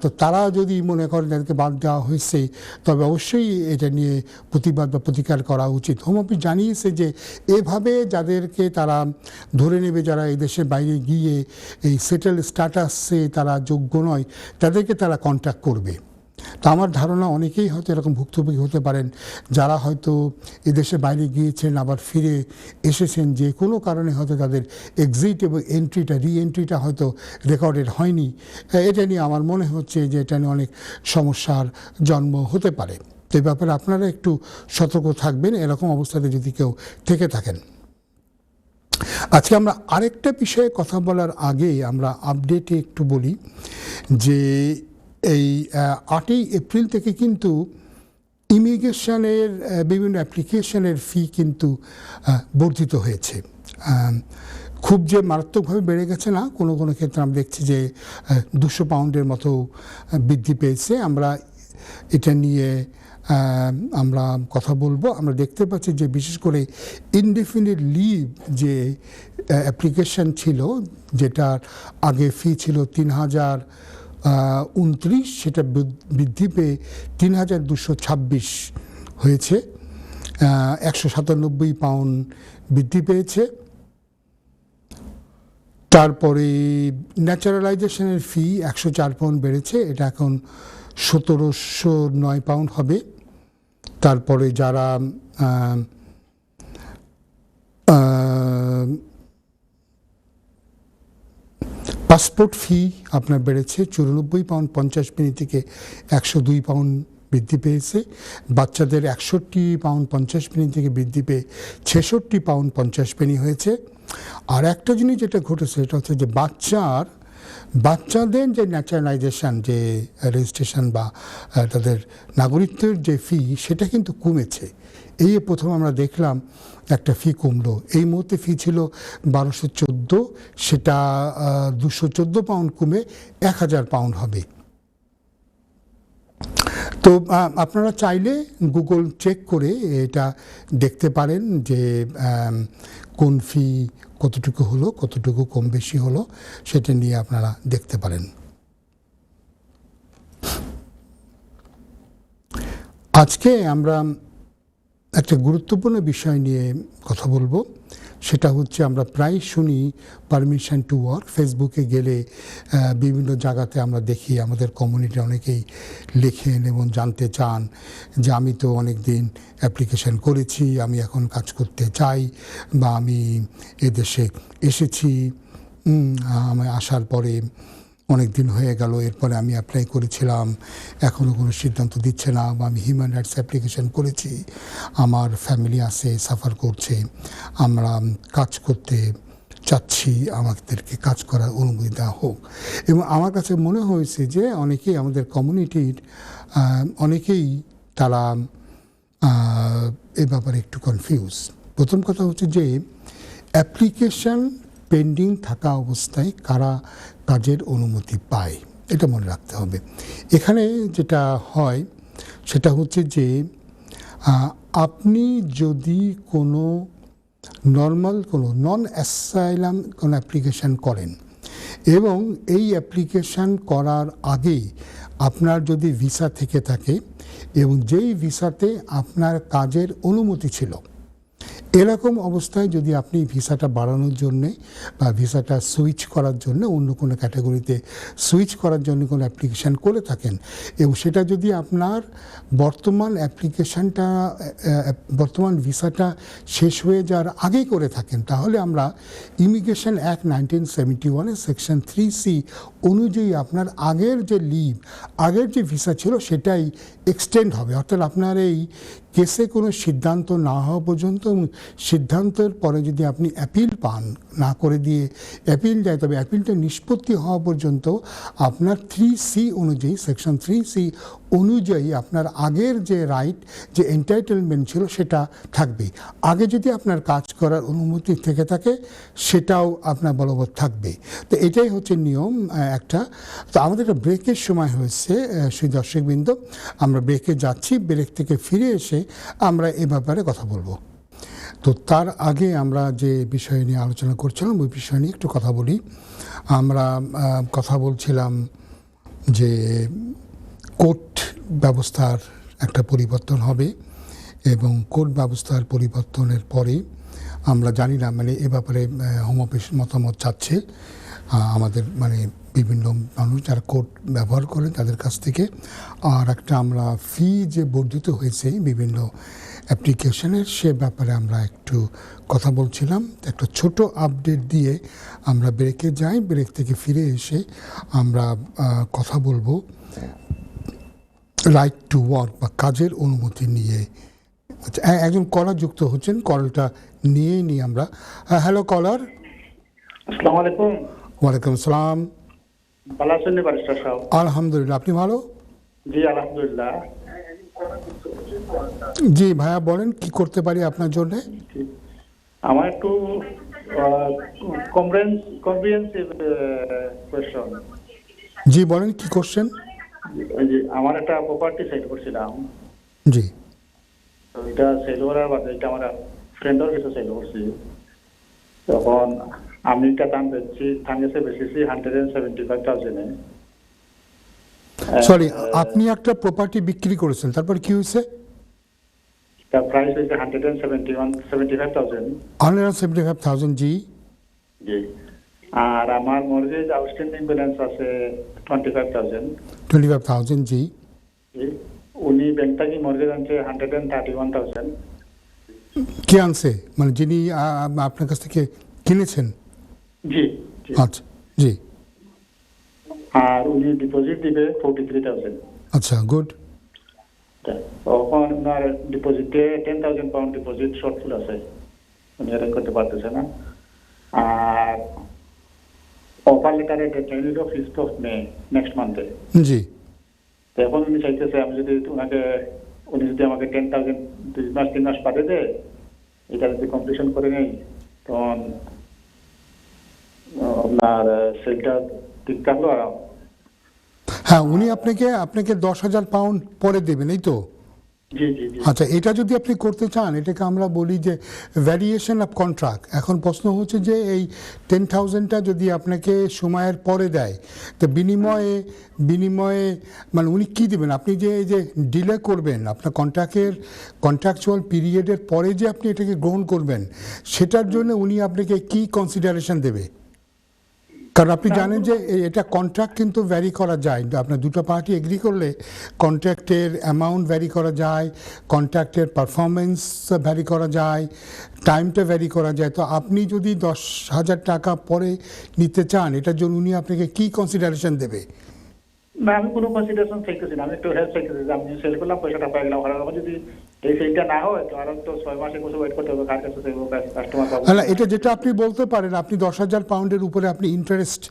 তো তারা যদি মনে করেন তাদেরকে বাদ দেওয়া হয়েছে, তবে অবশ্যই এটা নিয়ে প্রতিবাদ বা প্রতিকার করা উচিত। হোম অফিস জানিয়েছে যে এভাবে যাদেরকে তারা ধরে নেবে, যারা এদেশের বাইরে গিয়ে এই সেটেল স্ট্যাটাসে তারা যোগ্য নয়, তাদেরকে তারা কন্ট্যাক্ট করবে। তা আমার ধারণা অনেকেই হয়তো এরকম ভুক্তভোগী হতে পারেন, যারা হয়তো এদেশে বাইরে গিয়েছেন আবার ফিরে এসেছেন, যে কোনো কারণে হয়তো তাদের এক্সিট এবং রি-এন্ট্রিটা হয়তো রেকর্ডেড হয়নি। এটা নিয়ে আমার মনে হচ্ছে যে এটা নিয়ে অনেক সমস্যার জন্ম হতে পারে। তো এই ব্যাপারে আপনারা একটু সতর্ক থাকবেন এরকম অবস্থাতে যদি কেউ থেকে থাকেন। আজকে আমরা আরেকটা বিষয়ে কথা বলার আগে আমরা আপডেটে একটু বলি যে এই 8ই এপ্রিল থেকে কিন্তু ইমিগ্রেশনের বিভিন্ন অ্যাপ্লিকেশনের ফি কিন্তু বর্ধিত হয়েছে। খুব যে মারাত্মকভাবে বেড়ে গেছে না, কোনো কোনো ক্ষেত্রে আমরা দেখছি যে 200 পাউন্ডের মতো বৃদ্ধি পেয়েছে। আমরা এটা নিয়ে আমরা কথা বলবো। আমরা দেখতে পাচ্ছি যে বিশেষ করে ইনডেফিনিট লিভ যে অ্যাপ্লিকেশন ছিল, যেটার আগে ফি ছিল 3029, সেটা বৃদ্ধি পেয়ে 3226 হয়েছে। 197 পাউন্ড বৃদ্ধি পেয়েছে। তারপরে ন্যাচারালাইজেশনের ফি 104 পাউন্ড বেড়েছে, এটা এখন 1709 পাউন্ড হবে। তারপরে যারা পাসপোর্ট ফি আপনার বেড়েছে 94 পাউন্ড 50 পেনি থেকে 102 পাউন্ড বৃদ্ধি পেয়েছে। বাচ্চাদের 61 পাউন্ড 50 পেনি থেকে বৃদ্ধি পেয়ে 66 পাউন্ড 50 পেনি হয়েছে। আর একটা জিনিস যেটা ঘটেছে এটা হচ্ছে যে বাচ্চাদের যে ন্যাচারালাইজেশন, যে রেজিস্ট্রেশন বা তাদের নাগরিকত্বের যে ফি, সেটা কিন্তু কমেছে। এই প্রথম আমরা দেখলাম একটা ফি কমলো। এই মুহূর্তে ফি ছিল 1214, সেটা 214 পাউন্ড কমে 1000 পাউন্ড হবে। তো আপনারা চাইলে গুগল চেক করে এটা দেখতে পারেন যে কোন ফি কতটুকু হলো, কতটুকু কম বেশি হলো, সেটা নিয়ে আপনারা দেখতে পারেন। আজকে আমরা একটা গুরুত্বপূর্ণ বিষয় নিয়ে কথা বলবো। সেটা হচ্ছে আমরা প্রায় শুনি পারমিশন টু ওয়ার্ক। ফেসবুকে গেলে বিভিন্ন জায়গাতে আমরা দেখি আমাদের কমিউনিটি অনেকেই লেখেন এবং জানতে চান যে আমি তো অনেক দিন অ্যাপ্লিকেশন করেছি, আমি এখন কাজ করতে চাই, বা আমি এদেশে এসেছি, আমি আসার পরে অনেক দিন হয়ে গেল, এরপরে আমি অ্যাপ্লাই করেছিলাম, এখনও কোনো সিদ্ধান্ত দিচ্ছে না, বা আমি হিউম্যান রাইটস অ্যাপ্লিকেশন করেছি, আমার ফ্যামিলি আছে, সাফার করছে, আমরা কাজ করতে চাচ্ছি, আমাদেরকে কাজ করার অনুমতি দেওয়া হোক। এবং আমার কাছে মনে হয়েছে যে অনেকেই আমাদের কমিউনিটির অনেকেই তারা এ ব্যাপারে একটু কনফিউজ। প্রথম কথা হচ্ছে যে অ্যাপ্লিকেশন পেন্ডিং থাকা অবস্থায় কারা কাজের অনুমতি পায়, এটা মনে রাখতে হবে। এখানে যেটা হয় সেটা হচ্ছে যে আপনি যদি কোনো নর্মাল কোনো নন অ্যাসাইলাম কোনো অ্যাপ্লিকেশান করেন এবং এই অ্যাপ্লিকেশান করার আগে আপনার যদি ভিসা থেকে থাকে এবং যেই ভিসাতে আপনার কাজের অনুমতি ছিল, এরকম অবস্থায় যদি আপনি ভিসাটা বাড়ানোর জন্যে বা ভিসাটা সুইচ করার জন্য অন্য কোনো ক্যাটাগরিতে সুইচ করার জন্য কোনো অ্যাপ্লিকেশান করে থাকেন এবং সেটা যদি আপনার বর্তমান ভিসাটা শেষ হয়ে যাওয়ার আগেই করে থাকেন, তাহলে আমরা ইমিগ্রেশন অ্যাক্ট 1971 সেকশন 3C অনুযায়ী আপনার আগের যে লিভ, আগের যে ভিসা ছিল সেটাই এক্সটেন্ড হবে। অর্থাৎ আপনার এই কেসে কোনো সিদ্ধান্ত না হওয়া পর্যন্ত, এবং সিদ্ধান্তের পরে যদি আপনি অ্যাপিল পান, না করে দিয়ে অ্যাপিল যায়, তবে অ্যাপিলটা নিষ্পত্তি হওয়া পর্যন্ত আপনার 3C অনুযায়ী, সেকশন 3C অনুযায়ী আপনার আগের যে রাইট, যে এন্টাইটেলমেন্ট ছিল সেটা থাকবে। আগে যদি আপনার কাজ করার অনুমতি থেকে থাকে সেটাও আপনার বলবৎ থাকবে। তো এটাই হচ্ছে নিয়ম একটা। তো আমাদের একটা ব্রেকের সময় হয়েছে সেই দর্শকবৃন্দ, আমরা ব্রেকে যাচ্ছি, ব্রেক থেকে ফিরে এসে আমরা এ ব্যাপারে কথা বলবো। তো তার আগে আমরা যে বিষয় নিয়ে আলোচনা করছিলাম ওই বিষয় নিয়ে একটু কথা বলি। আমরা কথা বলছিলাম যে কোর্ট ব্যবস্থার একটা পরিবর্তন হবে এবং কোর্ট ব্যবস্থার পরিবর্তনের পরে আমরা জানি না, মানে এ ব্যাপারে হোম অফিস মতামত চাচ্ছে আমাদের, মানে বিভিন্ন মানুষ যারা কোর্ট ব্যবহার করে তাদের কাছ থেকে। আর একটা আমরা ফি যে বর্ধিত হয়েছে বিভিন্ন অ্যাপ্লিকেশনের, সে ব্যাপারে আমরা একটু কথা বলছিলাম। একটা ছোট আপডেট দিয়ে আমরা ব্রেকে যাই, ব্রেক থেকে ফিরে এসে আমরা কথা বলবো রাইট টু ওয়ার্ক বা কাজের অনুমতি নিয়ে। আচ্ছা, একজন কলার যুক্ত হচ্ছেন, কলটা নিয়ে আমরা। হ্যালো কলার। আসসালামু আলাইকুম। ওয়ালাইকুম আসসালাম। ভালো আছেন ব্যারিস্টার সাহেব? আলহামদুলিল্লাহ, আপনি ভালো? জি আলহামদুলিল্লাহ। জি ভাইয়া, বলেন কি করতে পারি আপনার জন্য? আমার একটু কম্প্রিহেনসিভ কোয়েশ্চন। জি বলেন, কি কোশ্চেন? আমার একটা প্রপার্টি সেল করছিলাম, জি। তো এটা সেল করার বাদে এটা আমার ফ্রেন্ডের কাছে সেল করছি। তখন আমি একটা দাম বেচছি, থাঙ্গেছে বেচেছি 175,000-এ। সরি, আপনি একটা প্রপার্টি বিক্রি করেছেন, তারপর কি হয়েছে? তার প্রাইস হয়েছে 175,000। 175,000, জি। জি। আর আমার মর্গেজ আউটস্ট্যান্ডিং ব্যালেন্স আছে 25,000। 25,000, জি। জি। উনি ব্যাংক থেকে মর্গেজ আনছে 131,000। কে আনছে, মানে যিনি আপনার কাছ থেকে কিনেছেন? জি জি। আচ্ছা, জি। আর উনি ডিপোজিট দিবে 43,000। আচ্ছা, গুড। তখন ওনার ডিপোজিটে 10,000 পাউন্ড ডিপোজিট শর্টফুল আছে, উনি অ্যারেঞ্জ করতে পারতেছে না। আর অফার লেটারে ডেডলাইন হলো 5th of May নেক্সট মান্থে। জি। এখন উনি চাইতেছে আমি যদি উনি যদি আমাকে 10,000 3 মাস বাদে দেয়, এটা যদি কমপ্লিশন করে নেই, তখন আপনার সেলটা ঠিক থাকলো। আর হ্যাঁ, উনি আপনাকে 10,000 পাউন্ড পরে দেবেন, এই তো? জি জি জি। আচ্ছা, এটা যদি আপনি করতে চান, এটাকে আমরা বলি যে ভ্যারিয়েশন অফ কন্ট্রাক্ট। এখন প্রশ্ন হচ্ছে যে এই 10,000টা যদি আপনাকে সময়ের পরে দেয়, তো বিনিময়ে মানে উনি কী দেবেন? আপনি যে এই যে ডিলে করবেন, আপনার কন্ট্রাকচুয়াল পিরিয়ডের পরে যে আপনি এটাকে গ্রহণ করবেন, সেটার জন্য উনি আপনাকে কি কনসিডারেশন দেবে? কারণ আপনি জানেন যে এটা কন্ট্রাক্ট কিন্তু ভ্যারি করা যায়, আপনার দুটো পার্টি এগ্রি করলে কন্ট্রাক্টের অ্যামাউন্ট ভ্যারি করা যায়, কন্ট্রাক্টের পারফরমেন্স ভ্যারি করা যায়, টাইমটা ভ্যারি করা যায়। তো আপনি যদি 10,000 টাকা পরে নিতে চান, এটার জন্য উনি আপনাকে কি কনসিডারেশন দেবে? না, আমি কোনো কনসিডারেশন চাইতেছি না, আমি একটু হেল্প চাইতেছি যে আমি সেল করলাম, পয়সাটা পেয়ে গেলাম। আর আমার যদি এই সেলটা না হয় তো আরো তো 6 মাস 1 বছর ওয়েট করতে হবে, কার কাছে চাইবো, কাস্টমার পাবো। না, এটা যেটা আপনি বলতে পারেন, আপনি 10,000 পাউন্ডের উপরে আপনি ইন্টারেস্ট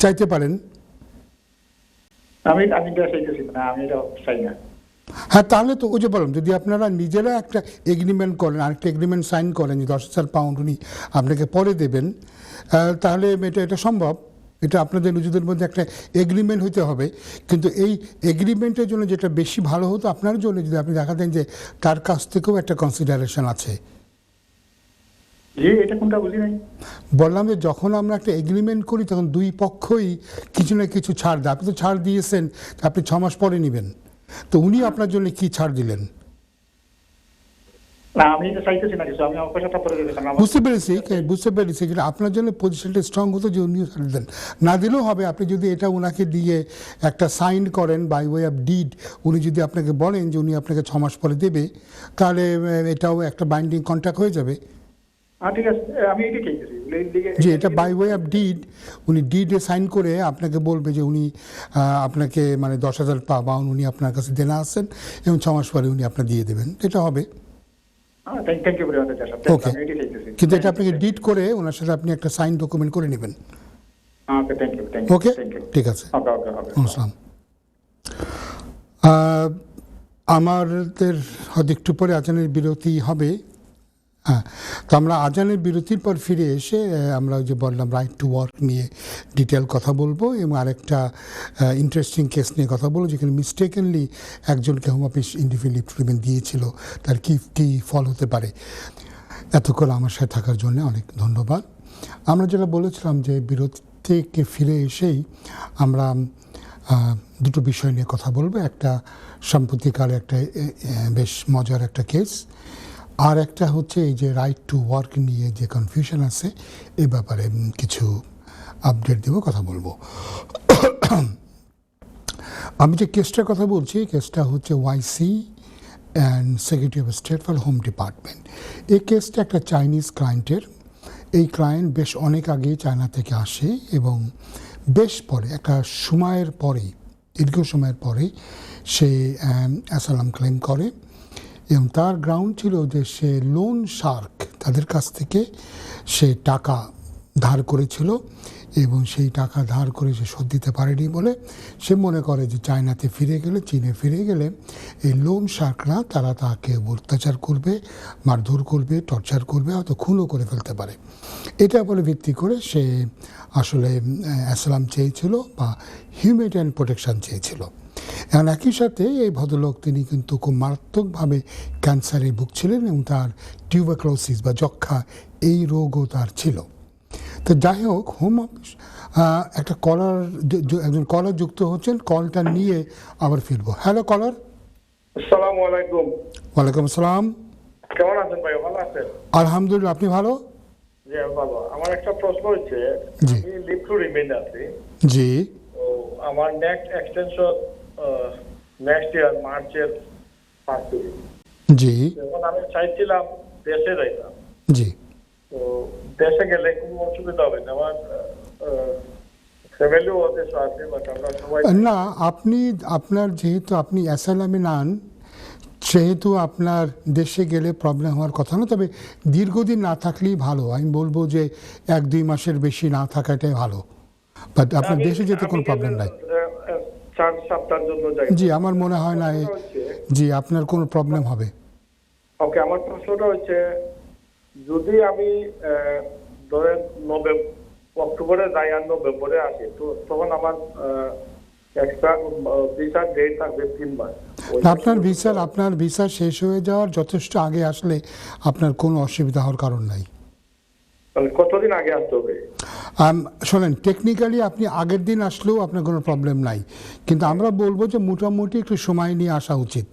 চাইতে পারেন। আমি এটা চাইতেছি না, আমি এটা চাই না। হ্যাঁ, তাহলে তো ওই যে বললাম, যদি আপনারা নিজেরা একটা এগ্রিমেন্ট করেন, আরেকটা এগ্রিমেন্ট সাইন করেন যে 10,000 পাউন্ড উনি আপনাকে পরে দেবেন, তাহলে এটা সম্ভব। এটা আপনাদের নিজেদের মধ্যে একটা এগ্রিমেন্ট হতে হবে। কিন্তু এই এগ্রিমেন্টের জন্য যেটা বেশি ভালো হতো আপনার জন্য, যদি আপনি দেখাতেন যে তার কাছ থেকেও একটা কনসিডারেশন আছে। জি, এটা কোনটা বুঝি নাই। বললাম যে যখন আমরা একটা এগ্রিমেন্ট করি তখন দুই পক্ষই কিছু না কিছু ছাড় দেয়। আপনি তো ছাড় দিয়েছেন, আপনি 6 মাস পরে নেবেন, তো উনি আপনার জন্য কি ছাড় দিলেন? না, আমি এটা চাইতেছি না কিছু, আমি আমার পয়সাটা পরে দেবে। কারণ বুঝতে পেরেছি কিন্তু আপনার জন্য পজিশনটা স্ট্রং হতো যে উনি ছাড় দেন। না দিলেও হবে, আপনি যদি এটা ওনাকে দিয়ে একটা সাইন করেন বাই ওয়ে অফ ডিড, উনি যদি আপনাকে বলেন যে উনি আপনাকে 6 মাস পরে দেবে, তাহলে এটাও একটা বাইন্ডিং কন্ট্রাক্ট হয়ে যাবে। ঠিক আছে, আমি এটাই চাইতেছি যে এটা বাই ওয়ে অফ ডিড, উনি ডিডে সাইন করে আপনাকে বলবে যে উনি আপনাকে মানে 10,000 পাউন্ড উনি আপনার কাছে দেনা আছেন এবং 6 মাস পরে উনি আপনার দিয়ে দেবেন, এটা হবে। Thank you very much. Okay, আমি এটাই চাইতেছি। কিন্তু এটা আপনাকে ডিড করে ওনার সাথে আপনি একটা সাইন ডকুমেন্ট করে নেবেন। ওকে, থ্যাংক ইউ। ওকে, ঠিক আছে। ওকে। আসসালাম। আমাদের হয়তো একটু পরে আজানের বিরতি হবে। হ্যাঁ, তো আমরা আজানের বিরতির পর ফিরে এসে আমরা ওই যে বললাম রাইট টু ওয়ার্ক নিয়ে ডিটেল কথা বলবো এবং আরেকটা ইন্টারেস্টিং কেস নিয়ে কথা বলবো, যেখানে মিস্টেকেনলি একজনকে হোম অফিস ইনডিফিনিট ট্রিটমেন্ট দিয়েছিল, তার কী ফল হতে পারে। এতক্ষণ আমার সাথে থাকার জন্য অনেক ধন্যবাদ। আমরা যেটা বলেছিলাম যে বিরতি থেকে ফিরে এসেই আমরা দুটো বিষয় নিয়ে কথা বলবো। একটা সাম্প্রতিককালে একটা বেশ মজার একটা কেস, আর একটা হচ্ছে এই যে রাইট টু ওয়ার্ক নিয়ে যে কনফিউশন আছে এই ব্যাপারে কিছু আপডেট দেবো, কথা বলবো। আমি যে কেসটার কথা বলছি, কেসটা হচ্ছে YC and secretary of state for home department. এই কেসটা একটা চাইনিজ ক্লায়েন্টের। এই ক্লায়েন্ট বেশ অনেক আগেই চায়না থেকে আসে এবং বেশ পরে একটা সময়ের পরেই, দীর্ঘ সময়ের পরে সে অ্যাসাইলাম ক্লেম করে এবং তার গ্রাউন্ড ছিল যে সে লোন শার্ক তাদের কাছ থেকে সে টাকা ধার করেছিল এবং সেই টাকা ধার করে সে শোধ দিতে পারেনি বলে সে মনে করে যে চায়নাতে ফিরে গেলে, চীনে ফিরে গেলে এই লোন শার্করা তারা তাকে অত্যাচার করবে, মারধর করবে, টর্চার করবে, হয়তো খুনও করে ফেলতে পারে। এটা বলে ভিত্তি করে সে আসলে অ্যাসাইলাম চেয়েছিল বা হিউম্যানিটেরিয়ান প্রোটেকশন চেয়েছিল। এখন একই সাথে এই ভদ্রলোক তিনি কিন্তু খুব মারাত্মকভাবে ক্যান্সারে ভুগছিলেন এবং তার টিউবারকুলোসিস বা যক্ষা এই রোগও তার ছিল। তো যাই হোক, হোম অফিস একটা কলার, একজন কলার যুক্ত হচ্ছেন, কলটা নিয়ে আবার ফিরবো। হ্যালো কলার। আসসালামু আলাইকুম। ওয়ালাইকুম আসসালাম। কেমন আছেন ভাই? ভালো আছেন? আলহামদুলিল্লাহ, আপনি ভালো? জি, আমি ভালো। আমার একটা প্রশ্ন হচ্ছে, জি। আমি লিভ টু রিমেইন আছি। জি তো আমার নেক্সট এক্সটেনশন নেক্সট ইয়ার মার্চের 5 তারিখ। জি এখন আমি চাইছিলাম দেশে যাইতাম। জি তো দেশে গেলে কোনো অসুবিধা হবে না? আমার ফ্যামিলিও দেশে আছে, বাট আমরা সবাই না, আপনি আপনার যেহেতু আপনি অ্যাসাইলামে নান, সেহেতু আপনার দেশে গেলে প্রবলেম হওয়ার কথা না। তবে দীর্ঘদিন না থাকলেই ভালো। আমি বলবো যে 1-2 মাসের বেশি না থাকাটাই ভালো, বাট আপনার দেশে যেতে কোনো প্রবলেম নাই। 4 সপ্তাহের জন্য যাই। জি, আমার মনে হয় না জি আপনার কোনো প্রবলেম হবে। ওকে, আমার প্রশ্নটা হচ্ছে, যদি আমি ধরেন অক্টোবরে যাই আর নভেম্বরে আসি, তো তখন আমার এক্সট্রা ভিসার ডেট থাকবে 3 মাস। আপনার ভিসা শেষ হয়ে যাওয়ার যথেষ্ট আগে আসলে আপনার কোনো অসুবিধা হওয়ার কারণ নাই। কতদিন আগে আসতে হবে? শোনেন, টেকনিক্যালি আপনি আগের দিন আসলেও আপনার কোনো প্রবলেম নাই, কিন্তু আমরা বলবো যে মোটামুটি একটু সময় নিয়ে আসা উচিত।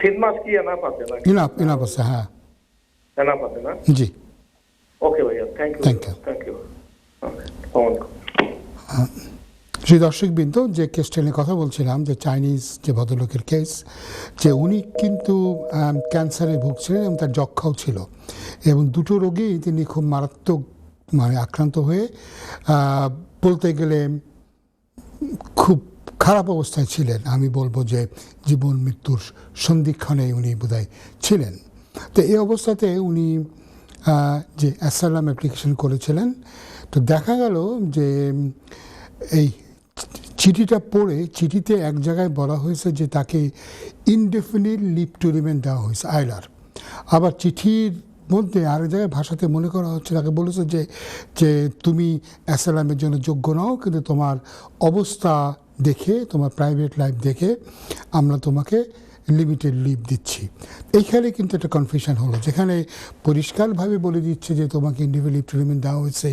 3 মাস কি এনাফ আছে না? ইনাফ আছে, হ্যাঁ এনাফ আছে না? জি। ওকে ভাইয়া, thank you. Thank you. Thank you. সেই দর্শকবৃন্দ, যে কেসটা নিয়ে কথা বলছিলাম, যে চাইনিজ যে ভদ্রলোকের কেস, যে উনি কিন্তু ক্যান্সারে ভুগছিলেন এবং তার যক্ষাও ছিল, এবং দুটো রোগেই তিনি খুব মারাত্মক আক্রান্ত হয়ে বলতে গেলে খুব খারাপ অবস্থায় ছিলেন। আমি বলবো যে জীবন মৃত্যুর সন্ধিক্ষণে উনি বোধহয় ছিলেন। তো এই অবস্থাতে উনি যে অ্যাসাইলাম অ্যাপ্লিকেশন করেছিলেন, তো দেখা গেল যে এই চিঠিটা পড়ে, চিঠিতে এক জায়গায় বলা হয়েছে যে তাকে ইনডেফিনিট লিভ টু রিমেইন দেওয়া হয়েছে, আইলার। আবার চিঠির মধ্যে আরেক জায়গায় ভাষাতে মনে করা হচ্ছে, তাকে বলেছে যে তুমি অ্যাসাইলামের জন্য যোগ্য নও, কিন্তু তোমার অবস্থা দেখে, তোমার প্রাইভেট লাইফ দেখে আমরা তোমাকে লিমিটেড লিভ দিচ্ছি। এইখানে কিন্তু একটা কনফিউশন হলো, যেখানে পরিষ্কারভাবে বলে দিচ্ছে যে তোমাকে ইনডেফিনিট লিভ টু রিমেইন দেওয়া হয়েছে,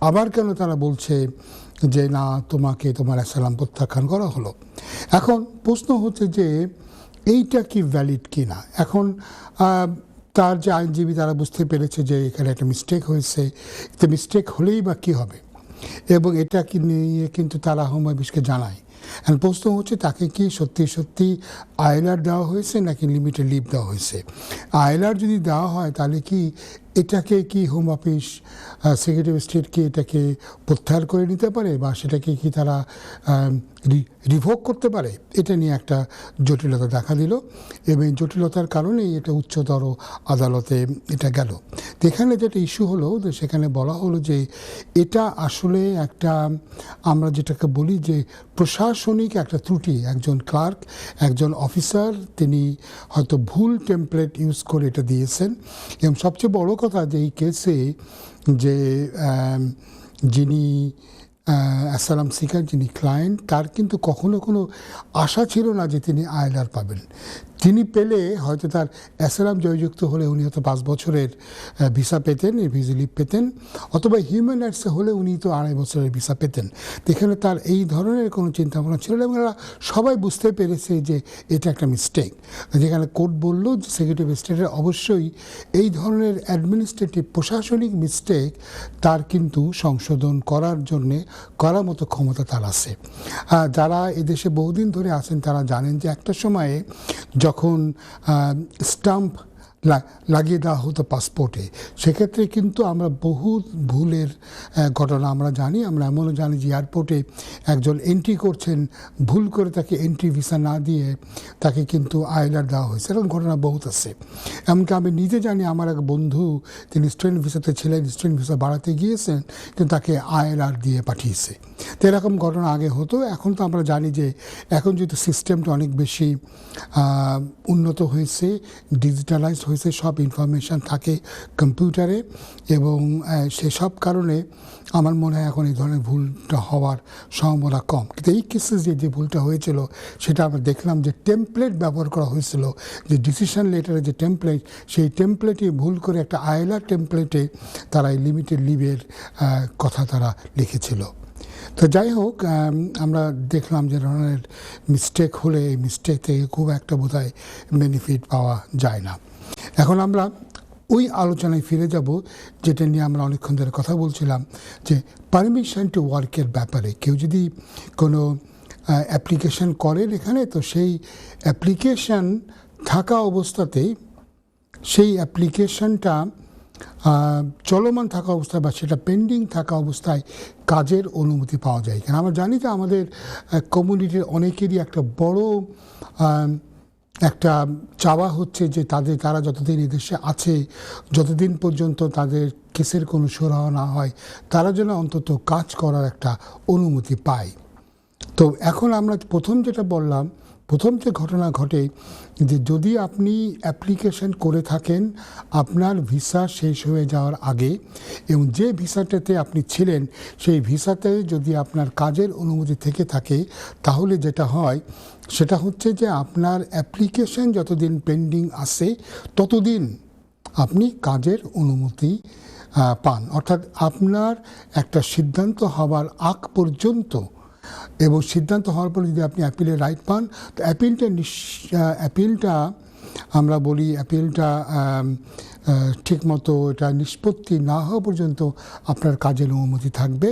আবার কেন তারা বলছে যে না, তোমাকে তোমার অ্যাসাইলাম প্রত্যাখ্যান করা হলো। এখন প্রশ্ন হচ্ছে যে এইটা কি ভ্যালিড কি না। এখন তার যে আইনজীবী, তারা বুঝতে পেরেছে যে এখানে একটা মিস্টেক হয়েছে, তো মিস্টেক হলেই বা কী হবে, এবং এটা কি নিয়ে কিন্তু তারা হোম অফিসকে জানায়। এখন প্রশ্ন হচ্ছে তাকে কি সত্যি সত্যি আইলার দেওয়া হয়েছে নাকি লিমিটেড লিভ দেওয়া হয়েছে। আইলার যদি দেওয়া হয় তাহলে কি এটাকে কি home office, secretary of state কি এটাকে প্রত্যাহার করে নিতে পারে, বা সেটাকে কি তারা রিভোক করতে পারে? এটা নিয়ে একটা জটিলতা দেখা দিল, এবং জটিলতার কারণেই এটা উচ্চতর আদালতে এটা গেল। এখানে যেটা ইস্যু হলো, যে সেখানে বলা হলো যে এটা আসলে একটা, আমরা যেটাকে বলি যে প্রশাসনিক একটা ত্রুটি। একজন ক্লার্ক, একজন অফিসার, তিনি হয়তো ভুল টেমপ্লেট ইউজ করে এটা দিয়েছেন। এবং সবচেয়ে বড় কথা যে এই কেসে যে যিনি অ্যাসাইলাম সিকার, যিনি ক্লায়েন্ট, তার কিন্তু কখনো কোনো আশা ছিল না যে তিনি আইলার পাবেন। তিনি পেলে হয়তো তার অ্যাসাইলাম জয়যুক্ত হলে উনি হয়তো 5 বছরের ভিসা পেতেন, ভিসা লিভ পেতেন, অথবা হিউম্যান রাইটসে হলে উনি তো 2.5 বছরের ভিসা পেতেন। এখানে তার এই ধরনের কোনো চিন্তাভাবনা ছিল না, এবং এরা সবাই বুঝতে পেরেছে যে এটা একটা মিস্টেক। যেখানে কোর্ট বলল যে সেক্রেটারি অফ স্টেটের অবশ্যই এই ধরনের অ্যাডমিনিস্ট্রেটিভ প্রশাসনিক মিস্টেক তার কিন্তু সংশোধন করার জন্যে করার মতো ক্ষমতা তার আছে। যারা এদেশে বহুদিন ধরে আছেন তারা জানেন যে একটা সময়ে যখন স্টাম্প লাগিয়ে দেওয়া হতো পাসপোর্টে, সেক্ষেত্রে কিন্তু আমরা বহু ভুলের ঘটনা আমরা জানি। আমরা এমনও জানি যে এয়ারপোর্টে একজন এন্ট্রি করছেন, ভুল করে তাকে এন্ট্রি ভিসা না দিয়ে তাকে কিন্তু আইলার দেওয়া হয়েছে। এরকম ঘটনা বহুত আছে। এমনকি আমি নিজে জানি, আমার এক বন্ধু, তিনি স্টুডেন্ট ভিসাতে ছিলেন, স্টুডেন্ট ভিসা বাড়াতে গিয়েছেন, কিন্তু তাকে আইলার দিয়ে পাঠিয়েছে। তো এরকম ঘটনা আগে হতো। এখন তো আমরা জানি যে এখন যেহেতু সিস্টেমটা অনেক বেশি উন্নত হয়েছে, ডিজিটালাইজ হয়েছে, সব ইনফরমেশান থাকে কম্পিউটারে, এবং সেসব কারণে আমার মনে হয় এখন এই ধরনের ভুলটা হওয়ার সম্ভাবনা কম। কিন্তু এই কেসে যে ভুলটা হয়েছিল সেটা আমরা দেখলাম যে টেমপ্লেট ব্যবহার করা হয়েছিল, যে ডিসিশন লেটারের যে টেমপ্লেট, সেই টেমপ্লেটে ভুল করে একটা আইলার টেমপ্লেটে তারা এই লিমিটেড লিভের কথা তারা লিখেছিল। তো যাই হোক, আমরা দেখলাম যে ধরনের মিস্টেক হলে এই মিস্টেক থেকে খুব একটা বোধহয় বেনিফিট পাওয়া যায় না। এখন আমরা ওই আলোচনায় ফিরে যাব যেটা নিয়ে আমরা অনেকক্ষণ ধরে কথা বলছিলাম, যে পারমিশন টু ওয়ার্কের ব্যাপারে। কেউ যদি কোনো অ্যাপ্লিকেশন করেন এখানে, তো সেই অ্যাপ্লিকেশন থাকা অবস্থাতেই, সেই অ্যাপ্লিকেশনটা চলমান থাকা অবস্থায় বা সেটা পেন্ডিং থাকা অবস্থায় কাজের অনুমতি পাওয়া যায়। কারণ আমরা জানি যে আমাদের কমিউনিটির অনেকেরই একটা বড় একটা চাওয়া হচ্ছে যে তারা যতদিন এদেশে আছে, যতদিন পর্যন্ত তাদের কেসের কোনো সুরাহা না হয়, তারা যেন অন্তত কাজ করার একটা অনুমতি পায়। তো এখন আমরা প্রথম যেটা বললাম, প্রথম যে ঘটনা ঘটে, যে যদি আপনি অ্যাপ্লিকেশন করে থাকেন আপনার ভিসা শেষ হয়ে যাওয়ার আগে, এবং যে ভিসাটাতে আপনি ছিলেন সেই ভিসাতে যদি আপনার কাজের অনুমতি থেকে থাকে, তাহলে যেটা হয় সেটা হচ্ছে যে আপনার অ্যাপ্লিকেশন যতদিন পেন্ডিং আসে ততদিন আপনি কাজের অনুমতি পান। অর্থাৎ আপনার একটা সিদ্ধান্ত হওয়ার আগ পর্যন্ত, এবং সিদ্ধান্ত হওয়ার পরে যদি আপনি অ্যাপিলের রাইট পান, তো অ্যাপিলটা আমরা বলি অ্যাপিলটা ঠিকমতো এটা নিষ্পত্তি না হওয়া পর্যন্ত আপনার কাজের অনুমতি থাকবে।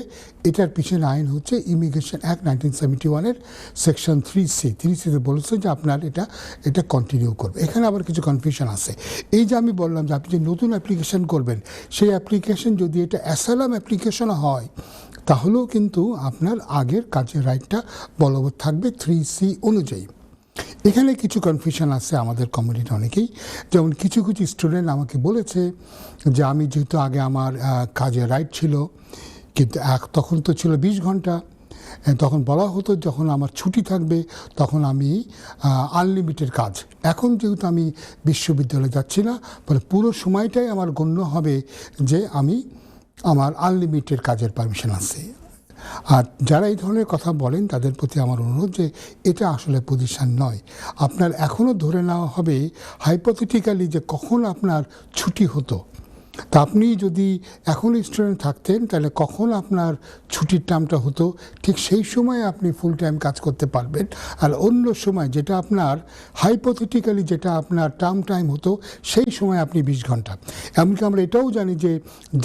এটার পিছনে আইন হচ্ছে ইমিগ্রেশন অ্যাক্ট 1971-এর সেকশন 3C বলেছে যে আপনার এটা কন্টিনিউ করবে। এখানে আবার কিছু কনফিউশন আছে। এই যে আমি বললাম যে আপনি যে নতুন অ্যাপ্লিকেশন করবেন, সেই অ্যাপ্লিকেশন যদি এটা অ্যাসাইলাম অ্যাপ্লিকেশন হয়, তাহলেও কিন্তু আপনার আগের কাজের রাইটটা বলবৎ থাকবে 3C অনুযায়ী। এখানে কিছু কনফিউশন আছে আমাদের কমিউনিটি অনেকেই, যেমন কিছু স্টুডেন্ট আমাকে বলেছে যে আমি যেহেতু আগে আমার কাজের রাইট ছিল, কিন্তু তখন তো ছিল 20 ঘন্টা, তখন বলা হতো যখন আমার ছুটি থাকবে তখন আমি আনলিমিটেড কাজ। এখন যেহেতু আমি বিশ্ববিদ্যালয়ে যাচ্ছি না, ফলে পুরো সময়টাই আমার গণ্য হবে যে আমার আনলিমিটেড কাজের পারমিশন আছে। আর যারা এই ধরনের কথা বলেন তাদের প্রতি আমার অনুরোধ যে এটা আসলে পজিশন নয়। আপনার এখনও ধরে নেওয়া হবে হাইপোথেটিক্যালি যে কখন আপনার ছুটি হতো। তা আপনি যদি এখন স্টুডেন্ট থাকতেন তাহলে কখন আপনার ছুটির টাইমটা হতো, ঠিক সেই সময় আপনি ফুল টাইম কাজ করতে পারবেন। আর অন্য সময় যেটা আপনার হাইপোথেটিক্যালি যেটা আপনার টাইম হতো, সেই সময় আপনি 20 ঘন্টা। এমনকি আমরা এটাও জানি যে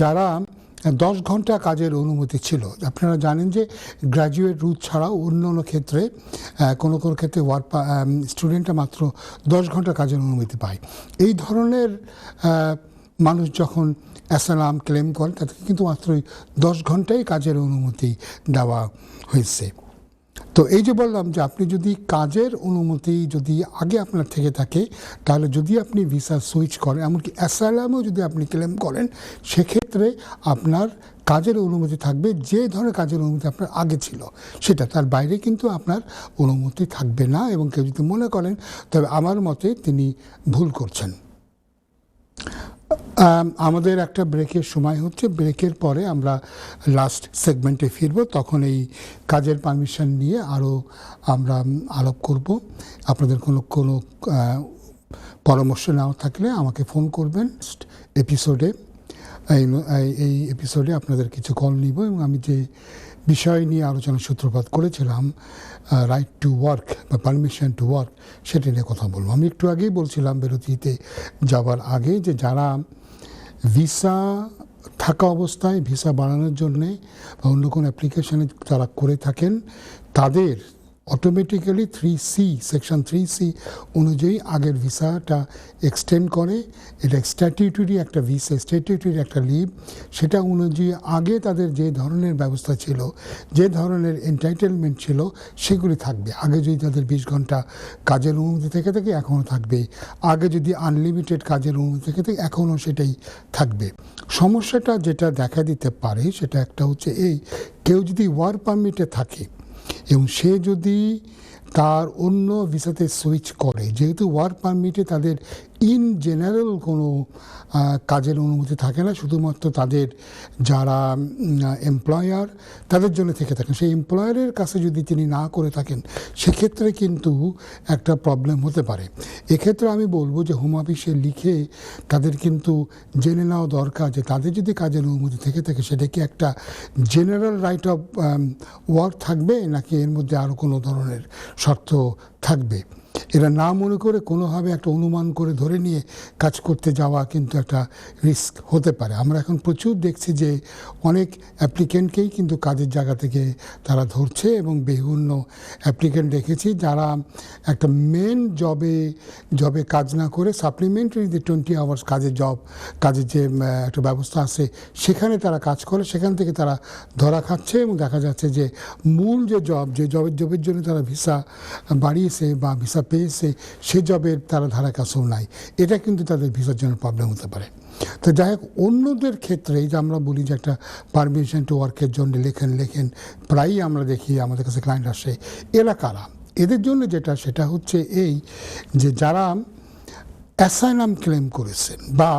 যারা 10 ঘন্টা কাজের অনুমতি ছিল, আপনারা জানেন যে গ্র্যাজুয়েট রুট ছাড়াও অন্য ক্ষেত্রে কোনো ক্ষেত্রে স্টুডেন্টরা মাত্র 10 ঘন্টা কাজের অনুমতি পায়। এই ধরনের মানুষ যখন অ্যাসাইলাম ক্লেম করেন তাদেরকে কিন্তু মাত্র 10 ঘন্টাই কাজের অনুমতি দেওয়া হয়েছে। তো এই যে বললাম যে আপনি যদি কাজের অনুমতি যদি আগে আপনার থেকে থাকে, তাহলে যদি আপনি ভিসা সুইচ করেন, এমনকি অ্যাসাইলামেও যদি আপনি ক্লেম করেন, সেক্ষেত্রে আপনার কাজের অনুমতি থাকবে যে ধরনের কাজের অনুমতি আপনার আগে ছিল সেটা, তার বাইরে কিন্তু আপনার অনুমতি থাকবে না। এবং কেউ যদি মনে করেন, তবে আমার মতে তিনি ভুল করছেন। আমাদের একটা ব্রেকের সময় হচ্ছে, ব্রেকের পরে আমরা লাস্ট সেগমেন্টে ফিরব, তখন এই কাজের পারমিশন নিয়ে আরও আমরা আলাপ করব। আপনাদের কোনো পরামর্শ নেওয়া থাকলে আমাকে ফোন করবেন। এপিসোডে এই এপিসোডে আপনাদের কিছু কল নিব এবং আমি যে বিষয় নিয়ে আলোচনার সূত্রপাত করেছিলাম, রাইট টু ওয়ার্ক বা পারমিশন টু ওয়ার্ক, সেটা নিয়ে কথা বলবো। আমি একটু আগেই বলছিলাম বিরতিতে যাওয়ার আগে যে যারা ভিসা থাকা অবস্থায় ভিসা বাড়ানোর জন্যে বা অন্য কোনো অ্যাপ্লিকেশানে তারা করে থাকেন, তাদের অটোমেটিক্যালি সেকশন 3C অনুযায়ী আগের ভিসাটা এক্সটেন্ড করে। এটা স্ট্যাটিউটরি একটা ভিসা, স্ট্যাটিউটরি একটা লিভ, সেটা অনুযায়ী আগে তাদের যে ধরনের ব্যবস্থা ছিল, যে ধরনের এন্টাইটেলমেন্ট ছিল, সেগুলি থাকবে। আগে যদি তাদের 20 ঘন্টা কাজের অনুমতি থেকে থাকে, এখনও থাকবে। আগে যদি আনলিমিটেড কাজের অনুমতি থেকে থাকে, এখনও সেটাই থাকবে। সমস্যাটা যেটা দেখা দিতে পারে সেটা একটা হচ্ছে এই, কেউ যদি ওয়ার্ক পারমিটে থাকে এবং সে যদি তার অন্য ভিসাতে সুইচ করে, যেহেতু ওয়ার্ক পারমিটে তাদের ইন জেনারেল কোনো কাজের অনুমতি থাকে না, শুধুমাত্র তাদের যারা এমপ্লয়ার তাদের জন্য থেকে থাকেন, সেই এমপ্লয়ারের কাছে যদি তিনি না করে থাকেন, সেক্ষেত্রে কিন্তু একটা প্রবলেম হতে পারে। এক্ষেত্রে আমি বলবো যে হোম অফিসে লিখে তাদের কিন্তু জেনে নেওয়া দরকার যে তাদের যদি কাজের অনুমতি থেকে থাকে, সেটা কি একটা জেনারেল রাইট অফ ওয়ার্ক থাকবে নাকি এর মধ্যে আরও কোনো ধরনের শর্ত থাকবে। এরা না মনে করে কোনোভাবে একটা অনুমান করে ধরে নিয়ে কাজ করতে যাওয়া কিন্তু একটা রিস্ক হতে পারে। আমরা এখন প্রচুর দেখছি যে অনেক অ্যাপ্লিকেন্টকেই কিন্তু কাজের জায়গা থেকে তারা ধরছে এবং বিভিন্ন অ্যাপ্লিকেন্ট দেখেছি যারা একটা মেন জবে কাজ না করে সাপ্লিমেন্টারি যে 20 আওয়ার্স কাজের যে একটা ব্যবস্থা আছে সেখানে তারা কাজ করে, সেখান থেকে তারা ধরা খাচ্ছে এবং দেখা যাচ্ছে যে মূল যে জবের জন্য তারা ভিসা বাড়িয়েছে বা ভিসা পেয়েছে, সে জবের তারা ধারা কাছেও নাই। এটা কিন্তু তাদের ভিসার জন্য প্রবলেম হতে পারে। তো যাই হোক, অন্যদের ক্ষেত্রে যে আমরা বলি যে একটা পারমিশন টু ওয়ার্কের জন্য লেখেন, প্রায়ই আমরা দেখি আমাদের কাছে ক্লায়েন্ট আসে, এরা কারা? এদের জন্য সেটা হচ্ছে এই যে যারা অ্যাসাইলাম ক্লেম করেছেন বা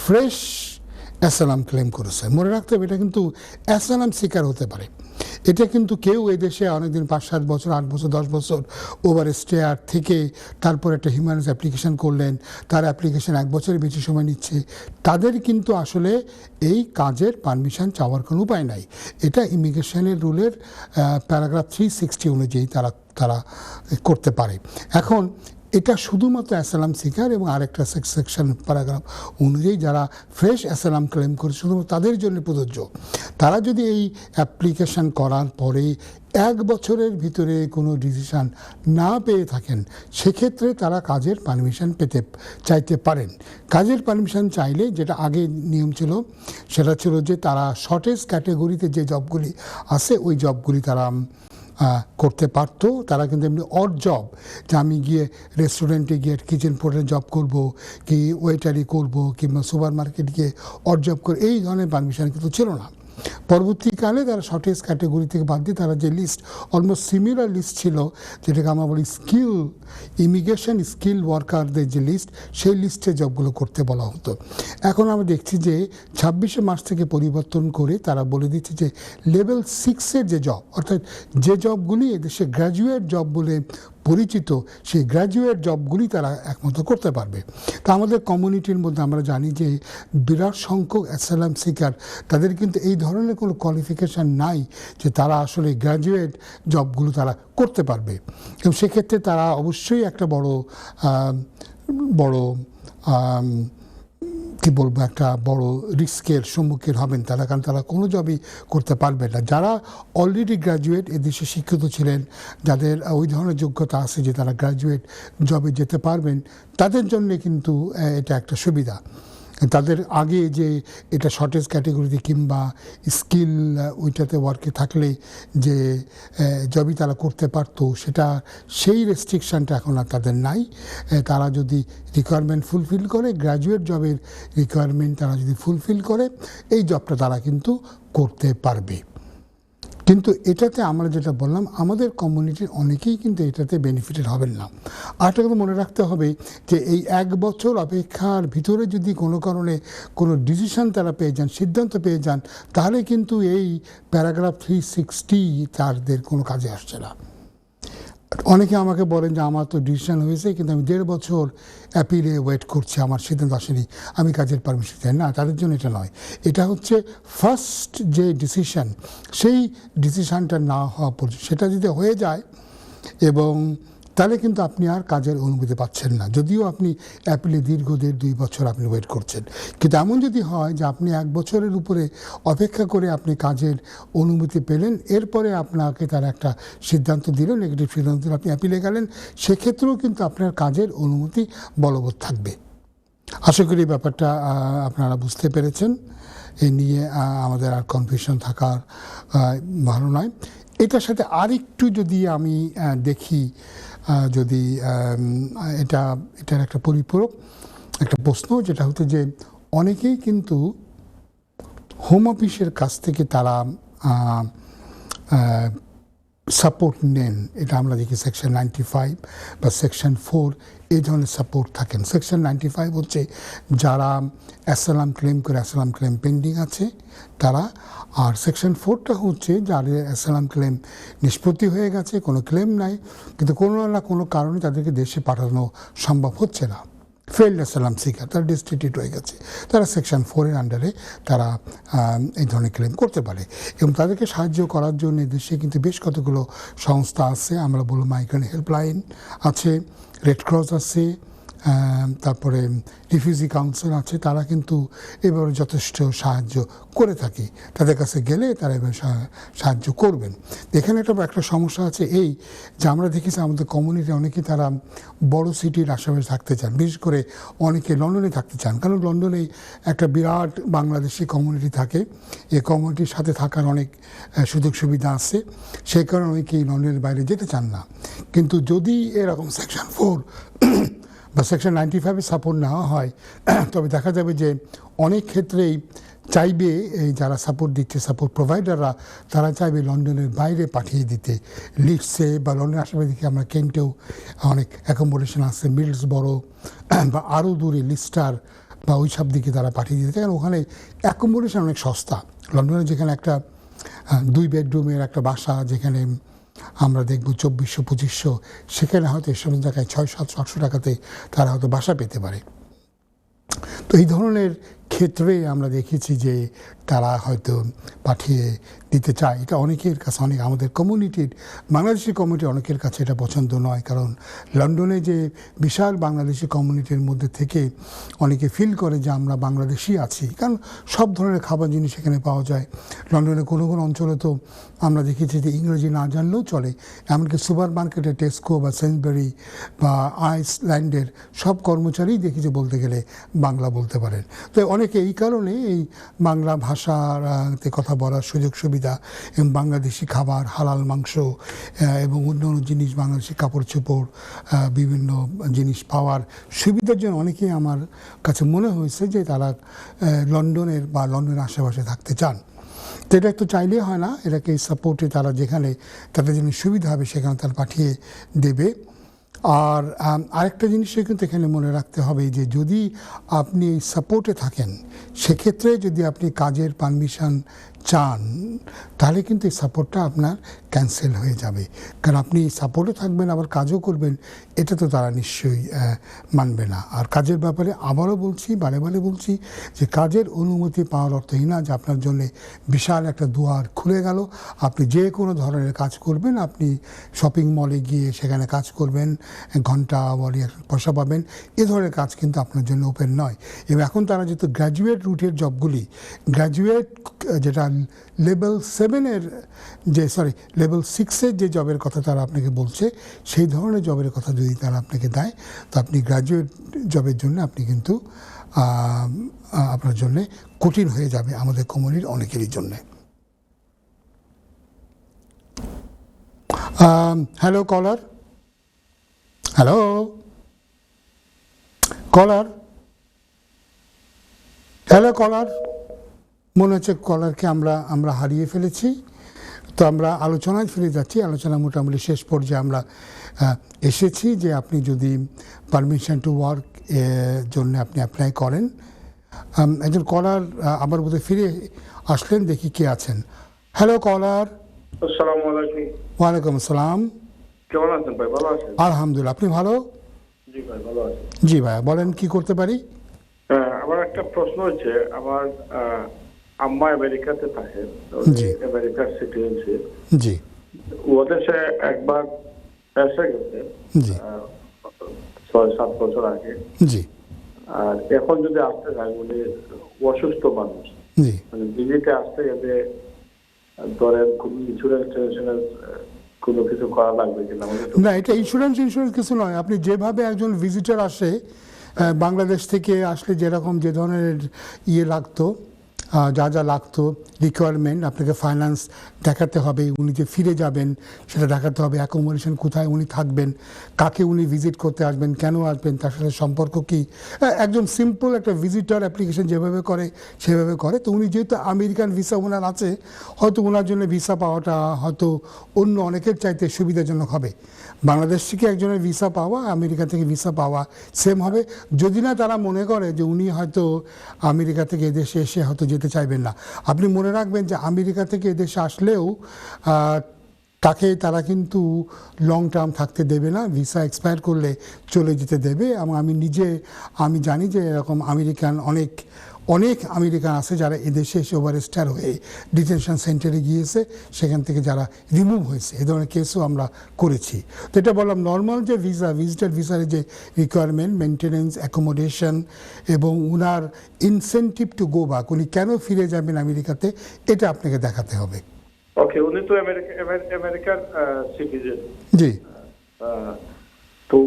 ফ্রেশ অ্যাসাইলাম ক্লেম করেছেন। মনে রাখতে হবে এটা কিন্তু অ্যাসাইলাম শিকার হতে পারে। এটা কিন্তু কেউ এদেশে অনেকদিন 5-7 বছর 8 বছর 10 বছর ওভার স্টেয়ার থেকে তারপর একটা হিউম্যান রাইটস অ্যাপ্লিকেশন করলেন, তার অ্যাপ্লিকেশন 1 বছরের বেশি সময় নিচ্ছে, তাদের কিন্তু আসলে এই কাজের পারমিশন চাওয়ার কোনো উপায় নাই। এটা ইমিগ্রেশনের রুলের প্যারাগ্রাফ 360 অনুযায়ী তারা করতে পারে। এখন এটা শুধুমাত্র অ্যাসাইলাম সিকার এবং আরেকটা সেকশন প্যারাগ্রাফ অনুযায়ী যারা ফ্রেশ অ্যাসাইলাম ক্লেম করে শুধুমাত্র তাদের জন্য প্রযোজ্য। তারা যদি এই অ্যাপ্লিকেশন করার পরে 1 বছরের ভিতরে কোনো ডিসিশন না পেয়ে থাকেন, সেক্ষেত্রে তারা কাজের পারমিশন চাইতে পারেন। কাজের পারমিশন চাইলে যেটা আগে নিয়ম ছিল সেটা ছিল যে তারা শর্টেজ ক্যাটাগরিতে যে জবগুলি আছে ওই জবগুলি তারা করতে পারতো। তারা কিন্তু এমনি অড জব, যে আমি গিয়ে রেস্টুরেন্টে গিয়ে কিচেন পোর্টের জব করব, কি ওয়েটারি করব, কিংবা সুপার মার্কেট গিয়ে অড জব করে, এই ধরনের পারমিশন কিন্তু ছিল না। পরবর্তীকালে তারা শর্টেজ ক্যাটাগরি থেকে বাদ দিয়ে তারা যে লিস্ট, অলমোস্ট সিমিলার লিস্ট ছিল, যেটাকে আমরা বলি ইমিগ্রেশন স্কিল ওয়ার্কারদের যে লিস্ট, সেই লিস্টে জবগুলো করতে বলা হতো। এখন আমরা দেখছি যে 26শে মার্চ থেকে পরিবর্তন করে তারা বলে দিচ্ছে যে লেভেল 6-এর যে জব, অর্থাৎ যে জবগুলি এদেশে গ্র্যাজুয়েট জব বলে পরিচিত, সেই গ্র্যাজুয়েট জবগুলি তারা একমাত্র করতে পারবে। তা আমাদের কমিউনিটির মধ্যে আমরা জানি যে বিরাট সংখ্যক অ্যাসাইলাম সিকার, তাদের কিন্তু এই ধরনের কোনো কোয়ালিফিকেশান নাই যে তারা আসলে গ্র্যাজুয়েট জবগুলো তারা করতে পারবে। এবং সেক্ষেত্রে তারা অবশ্যই একটা বড় কি বলবো, একটা বড় রিস্কের সম্মুখীন হবেন তারা, কারণ তারা কোনো জবই করতে পারবে না। যারা অলরেডি গ্র্যাজুয়েট, এদেশে শিক্ষিত ছিলেন, যাদের ওই ধরনের যোগ্যতা আছে যে তারা গ্র্যাজুয়েট জবে যেতে পারবেন, তাদের জন্য কিন্তু এটা একটা সুবিধা। তাদের আগে যে এটা শর্টেজ ক্যাটাগরিতে কিংবা স্কিল ওইটাতে ওয়ার্কে থাকলে যে জবই তারা করতে পারতো, সেই রেস্ট্রিকশানটা এখন আর তাদের নাই। তারা যদি রিকোয়ারমেন্ট ফুলফিল করে, গ্র্যাজুয়েট জবের রিকোয়ারমেন্ট তারা যদি ফুলফিল করে, এই জবটা তারা কিন্তু করতে পারবে। কিন্তু এটাতে আমরা যেটা বললাম, আমাদের কমিউনিটির অনেকেই কিন্তু এটাতে বেনিফিটেড হবেন না। আরেকটা কথা মনে রাখতে হবে যে এই 1 বছর অপেক্ষার ভিতরে যদি কোনো কারণে কোনো ডিসিশন তারা পেয়ে যান, সিদ্ধান্ত পেয়ে যান, তাহলে কিন্তু এই প্যারাগ্রাফ 360 তাদের কোনো কাজে আসছে না। অনেকে আমাকে বলেন যে আমার তো ডিসিশন হয়েছে, কিন্তু আমি 1.5 বছর অ্যাপিলে ওয়েট করছি, আমার সিদ্ধান্ত আসেনি, আমি কাজের পারমিশন চাই না। তাদের জন্য এটা নয়, এটা হচ্ছে ফার্স্ট যে ডিসিশন, সেই ডিসিশনটা না হওয়া পর্যন্ত, সেটা যদি হয়ে যায় এবং তাহলে কিন্তু আপনি আর কাজের অনুমতি পাচ্ছেন না, যদিও আপনি অ্যাপিলে দীর্ঘ 1.5-2 বছর আপনি ওয়েট করছেন। কিন্তু এমন যদি হয় যে আপনি 1 বছরের উপরে অপেক্ষা করে আপনি কাজের অনুমতি পেলেন, এরপরে আপনাকে তারা একটা সিদ্ধান্ত দিল, নেগেটিভ সিদ্ধান্ত দিল, আপনি অ্যাপিলে গেলেন, সেক্ষেত্রেও কিন্তু আপনার কাজের অনুমতি বলবৎ থাকবে। আশা করি ব্যাপারটা আপনারা বুঝতে পেরেছেন। এ নিয়ে আমাদের আর কনফিউশন থাকার ভালো নয়। এটার সাথে আরেকটু যদি আমি দেখি, যদি এটার একটা পরিপূরক একটা প্রশ্ন, যেটা হতো যে অনেকেই কিন্তু হোম অফিসের কাছ থেকে তারা সাপোর্ট নেন। এটা আমরা দেখি সেকশন 95 বা সেকশন 4 এই ধরনের সাপোর্ট থাকেন। সেকশন 95 হচ্ছে যারা অ্যাসাইলাম ক্লেম করে অ্যাসাইলাম ক্লেম পেন্ডিং আছে তারা, আর সেকশন 4টা হচ্ছে যাদের অ্যাসাইলাম ক্লেম নিষ্পত্তি হয়ে গেছে, কোনো ক্লেম নাই, কিন্তু কোনো না কোনো কারণে তাদেরকে দেশে পাঠানো সম্ভব হচ্ছে না, ফেল্ড অ্যাসাইলাম সিকার, তারা ডিস্টিটিউট হয়ে গেছে, তারা সেকশন 4-এর আন্ডারে তারা এই ধরনের ক্লেম করতে পারে। এবং তাদেরকে সাহায্য করার জন্য দেশে কিন্তু বেশ কতগুলো সংস্থা আছে। আমরা বলবো মাইগ্রেন্ট হেল্পলাইন আছে, রেড ক্রস আছে, তারপরে রিফিউজি কাউন্সিল আছে। তারা কিন্তু এভাবে যথেষ্ট সাহায্য করে থাকে, তাদের কাছে গেলে তারা এভাবে সাহায্য করবেন। এখানে একটা সমস্যা আছে এই যে আমরা দেখেছি আমাদের কমিউনিটি অনেকে তারা বড় সিটির আশেপাশে থাকতে চান, বিশেষ করে অনেকে লন্ডনে থাকতে চান, কারণ লন্ডনে একটা বিরাট বাংলাদেশি কমিউনিটি থাকে, এই কমিউনিটির সাথে থাকার অনেক সুযোগ সুবিধা আছে, সেই কারণে অনেকেই লন্ডনের বাইরে যেতে চান না। কিন্তু যদি এরকম সেকশন 4 বা সেকশন 95-এ সাপোর্ট নেওয়া হয়, তবে দেখা যাবে যে অনেক ক্ষেত্রেই চাইবে এই যারা সাপোর্ট দিচ্ছে, সাপোর্ট প্রোভাইডাররা, তারা চাইবে লন্ডনের বাইরে পাঠিয়ে দিতে, লিডসে বা লন্ডনের আশেপাশে দিকে আমরা কেন্টেও অনেক অ্যাকোমোডেশন আছে, মিডলসবরো বা আরও দূরে লিস্টার বা ওই সব দিকে তারা পাঠিয়ে দিতে, কারণ ওখানে অ্যাকোমোডেশন অনেক সস্তা। লন্ডনে যেখানে একটা 2 বেডরুমের একটা বাসা যেখানে আমরা দেখব 2400-2500, সেখানে হয়তো এসব জায়গায় 600-700-800 টাকাতে তারা হয়তো বাসা পেতে পারে। তো এই ধরনের ক্ষেত্রে আমরা দেখেছি যে তারা হয়তো পাঠিয়ে দিতে চায়। এটা অনেকের কাছে, অনেক আমাদের কমিউনিটির, বাংলাদেশি কমিউনিটি অনেকের কাছে এটা পছন্দ নয়, কারণ লন্ডনে যে বিশাল বাংলাদেশি কমিউনিটির মধ্যে থেকে অনেকে ফিল করে যে আমরা বাংলাদেশি আছি, কারণ সব ধরনের খাবার জিনিস এখানে পাওয়া যায়। লন্ডনের কোনো কোনো অঞ্চলে তো আমরা দেখেছি যে ইংরেজি না জানলেও চলে, এমনকি সুপার মার্কেটে টেস্কো বা সেন্সবেরি বা আইসল্যান্ডের সব কর্মচারী দেখেছি বলতে গেলে বাংলা বলতে পারেন। তো অনেকে এই কারণে এই বাংলা ভাষাতে কথা বলার সুযোগ সুবিধা এবং বাংলাদেশি খাবার, হালাল মাংস এবং অন্য অন্য জিনিস, বাংলাদেশি কাপড় চোপড়, বিভিন্ন জিনিস পাওয়ার সুবিধার জন্য অনেকেই আমার কাছে মনে হয়েছে যে তারা লন্ডনের বা লন্ডনের আশেপাশে থাকতে চান। তো এটা একটু চাইলে হয় না, এটাকে সাপোর্টে তারা যেখানে তাদের জন্য সুবিধা হবে সেখানে তারা পাঠিয়ে দেবে। আর আরেকটা জিনিসও কিন্তু এখানে মনে রাখতে হবে যে যদি আপনি এই সাপোর্টে থাকেন, সেক্ষেত্রে যদি আপনি কাজের পারমিশন চান, তাহলে কিন্তু এই সাপোর্টটা আপনার ক্যান্সেল হয়ে যাবে। কারণ আপনি সাপোর্টে থাকবেন আবার কাজও করবেন, এটা তো তারা নিশ্চয়ই মানবে না। আর কাজের ব্যাপারে আবারও বলছি, বারে বারে বলছি যে কাজের অনুমতি পাওয়ার অর্থই না যে আপনার জন্য বিশাল একটা দুয়ার খুলে গেল, আপনি যে কোনো ধরনের কাজ করবেন, আপনি শপিং মলে গিয়ে সেখানে কাজ করবেন, ঘন্টা বলি পয়সা পাবেন, এ ধরনের কাজ কিন্তু আপনার জন্য ওপেন নয়। এবং এখন তারা যেহেতু গ্র্যাজুয়েট রুটের জবগুলি, গ্র্যাজুয়েট যেটা লেভেল 7-এর যে লেভেল 6-এর যে জবের কথা তারা আপনাকে বলছে, সেই ধরনের জবের কথা যদি তারা আপনাকে দেয়, তো আপনি গ্র্যাজুয়েট জবের জন্য আপনি কিন্তু আপনার জন্য কঠিন হয়ে যাবে আমাদের কমিউনিটির অনেকেরই জন্যে। হ্যালো কলার, হ্যালো কলার, হ্যালো কলার, মনে হচ্ছে কলারকে আমরা হারিয়ে ফেলেছি। তো আমরা আলোচনায় ফিরে যাচ্ছি। আলোচনা মোটামুটি শেষ পর্যায়ে আমরা এসেছি যে আপনি যদি পারমিশন টু ওয়ার্ক জন্য আপনি অ্যাপ্লাই করেন। একজন কলার আবার বোধহয় ফিরে আসলেন, দেখি কে আছেন। হ্যালো কলার। আসসালামু আলাইকুম। ওয়ালাইকুম আসসালাম। কেমন আছেন ভাই? ভালো আছেন? আলহামদুলিল্লাহ, আপনি ভালো? জি ভাই, ভালো আছি। জি ভাইয়া, বলেন কি করতে পারি? আমার একটা প্রশ্ন হচ্ছে, আমার আম্মা আমেরিকাতে থাকে, জি। আমেরিকার সিটিজেনশিপ। জি ওদের সে একবার এসে গেছে জি 6-7 বছর আগে। জি আর এখন যদি আসতে চায়, উনি অসুস্থ মানুষ, জি মানে ভিজিটে আসতে গেলে ধরেন কোনো ইন্স্যুরেন্স টেনশনের কোনো কিছু করা লাগবে কিনা? না, এটা ইন্স্যুরেন্স কিছু নয়। আপনি যেভাবে একজন ভিজিটর আসে, বাংলাদেশ থেকে আসলে যেরকম যে ধরনের লাগতো, যা যা লাগতো রিকোয়ারমেন্ট, আপনাকে ফাইন্যান্স দেখাতে হবে, উনি যে ফিরে যাবেন সেটা দেখাতে হবে, অ্যাকোমোডেশন কোথায় উনি থাকবেন, কাকে উনি ভিজিট করতে আসবেন, কেন আসবেন, তার সাথে সম্পর্ক কী, একজন সিম্পল একটা ভিজিটর অ্যাপ্লিকেশন যেভাবে করে সেভাবে করে। তো উনি যেহেতু আমেরিকান ভিসা ওনার আছে, হয়তো ওনার জন্য ভিসা পাওয়াটা হয়তো অন্য অনেকের চাইতে সুবিধাজনক হবে। বাংলাদেশ থেকে একজনের ভিসা পাওয়া, আমেরিকা থেকে ভিসা পাওয়া সেম হবে, যদি না তারা মনে করে যে উনি হয়তো আমেরিকা থেকে এদেশে এসে হয়তো যেতে চাইবেন না। আপনি মনে রাখবেন যে আমেরিকা থেকে এদেশে আসলেও তাকে তারা কিন্তু লং টার্ম থাকতে দেবে না, ভিসা এক্সপায়ার করলে চলে যেতে দেবে। এবং আমি জানি যে এরকম আমেরিকান অনেক আমেরিকান আছে যারা এদেশে এসে ওভারস্টার হয়ে ডিটেনশন সেন্টারে গিয়েছে, সেখান থেকে যারা রিমুভ হয়েছে, এ ধরনের কেসও আমরা করেছি। তো এটা বললাম, নর্মাল যে ভিজিটার ভিসার যে রিকোয়ারমেন্ট, মেনটেনেন্স, অ্যাকোমোডেশন এবং উনার ইনসেন্টিভ টু গো ব্যাক, উনি কেন ফিরে যাবেন আমেরিকাতে, এটা আপনাকে দেখাতে হবে। ওকে, উনি তো আমেরিকার সিটিজেন। জি। তো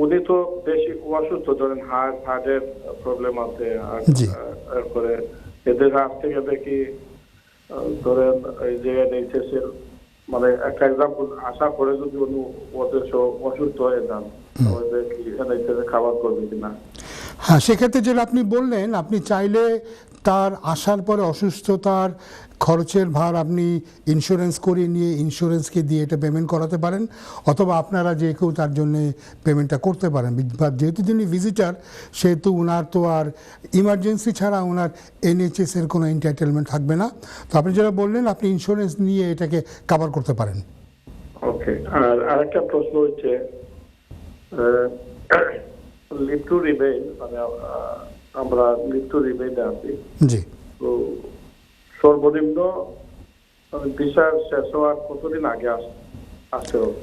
উনি তো বেশি অসুস্থ, ধরেন হার্টের প্রবলেম আছে, তারপরে এদের আসতে গেলে কি ধরেন এই যে NHS এর মানে একটা এক্সাম্পল, আশা করে যদি উনি ওদের অসুস্থ হয়ে যান, তাহলে কি NHS খাবার করবে কিনা? হ্যাঁ, সেক্ষেত্রে যেটা আপনি বললেন, আপনি চাইলে তার আসার পরে অসুস্থতার খরচের ভার আপনি ইন্স্যুরেন্স করিয়ে নিয়ে ইন্স্যুরেন্সকে দিয়ে এটা পেমেন্ট করাতে পারেন, অথবা আপনারা যে কেউ তার জন্য পেমেন্টটা করতে পারেন। যেহেতু তিনি ভিজিটার, সেহেতু ওনার তো আর ইমার্জেন্সি ছাড়া ওনার NHS এর কোনো এন্টাইটেলমেন্ট থাকবে না। তো আপনি যেটা বললেন, আপনি ইন্স্যুরেন্স নিয়ে এটাকে কভার করতে পারেন। ওকে, আর আরেকটা প্রশ্ন হচ্ছে লিভ টু রিমেইন, মানে আমরা মৃত্যু রিমাইন্ডে আছি। জি। তো সর্বনিম্ন ভিসার শেষ হওয়ার কতদিন আগে আসতে হবে?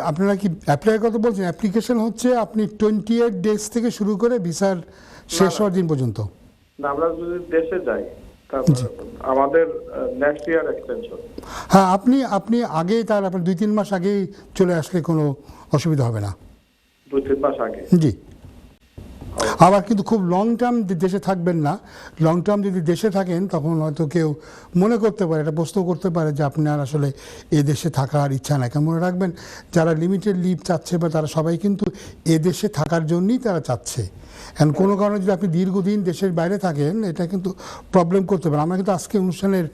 আপনারা কি অ্যাপ্লাই কথা বলছেন? অ্যাপ্লিকেশন হচ্ছে আপনি 28 ডেজ থেকে শুরু করে ভিসার শেষ হওয়ার দিন পর্যন্ত। না, আমরা যদি দেশে যাই তারপর আমাদের নেক্সট ইয়ার এক্সটেনশন। হ্যাঁ, আপনি আগে তার আপনার 2-3 মাস আগেই চলে আসলে কোনো অসুবিধা হবে না। 2-3 মাস আগে? জি। আবার কিন্তু খুব লং টার্ম দেশে থাকবেন না। লং টার্ম যদি দেশে থাকেন তখন হয়তো কেউ মনে করতে পারে, এটা প্রশ্ন করতে পারে যে আপনার আসলে এ দেশে থাকার ইচ্ছা নাই। কেন মনে রাখবেন, যারা লিমিটেড লিভ চাচ্ছে বা তারা সবাই কিন্তু এ দেশে থাকার জন্যই তারা চাচ্ছে। এখন কোনো কারণে যদি আপনি দীর্ঘদিন দেশের বাইরে থাকেন, এটা কিন্তু প্রবলেম করতে পারে। আমরা কিন্তু আজকে অনুষ্ঠানের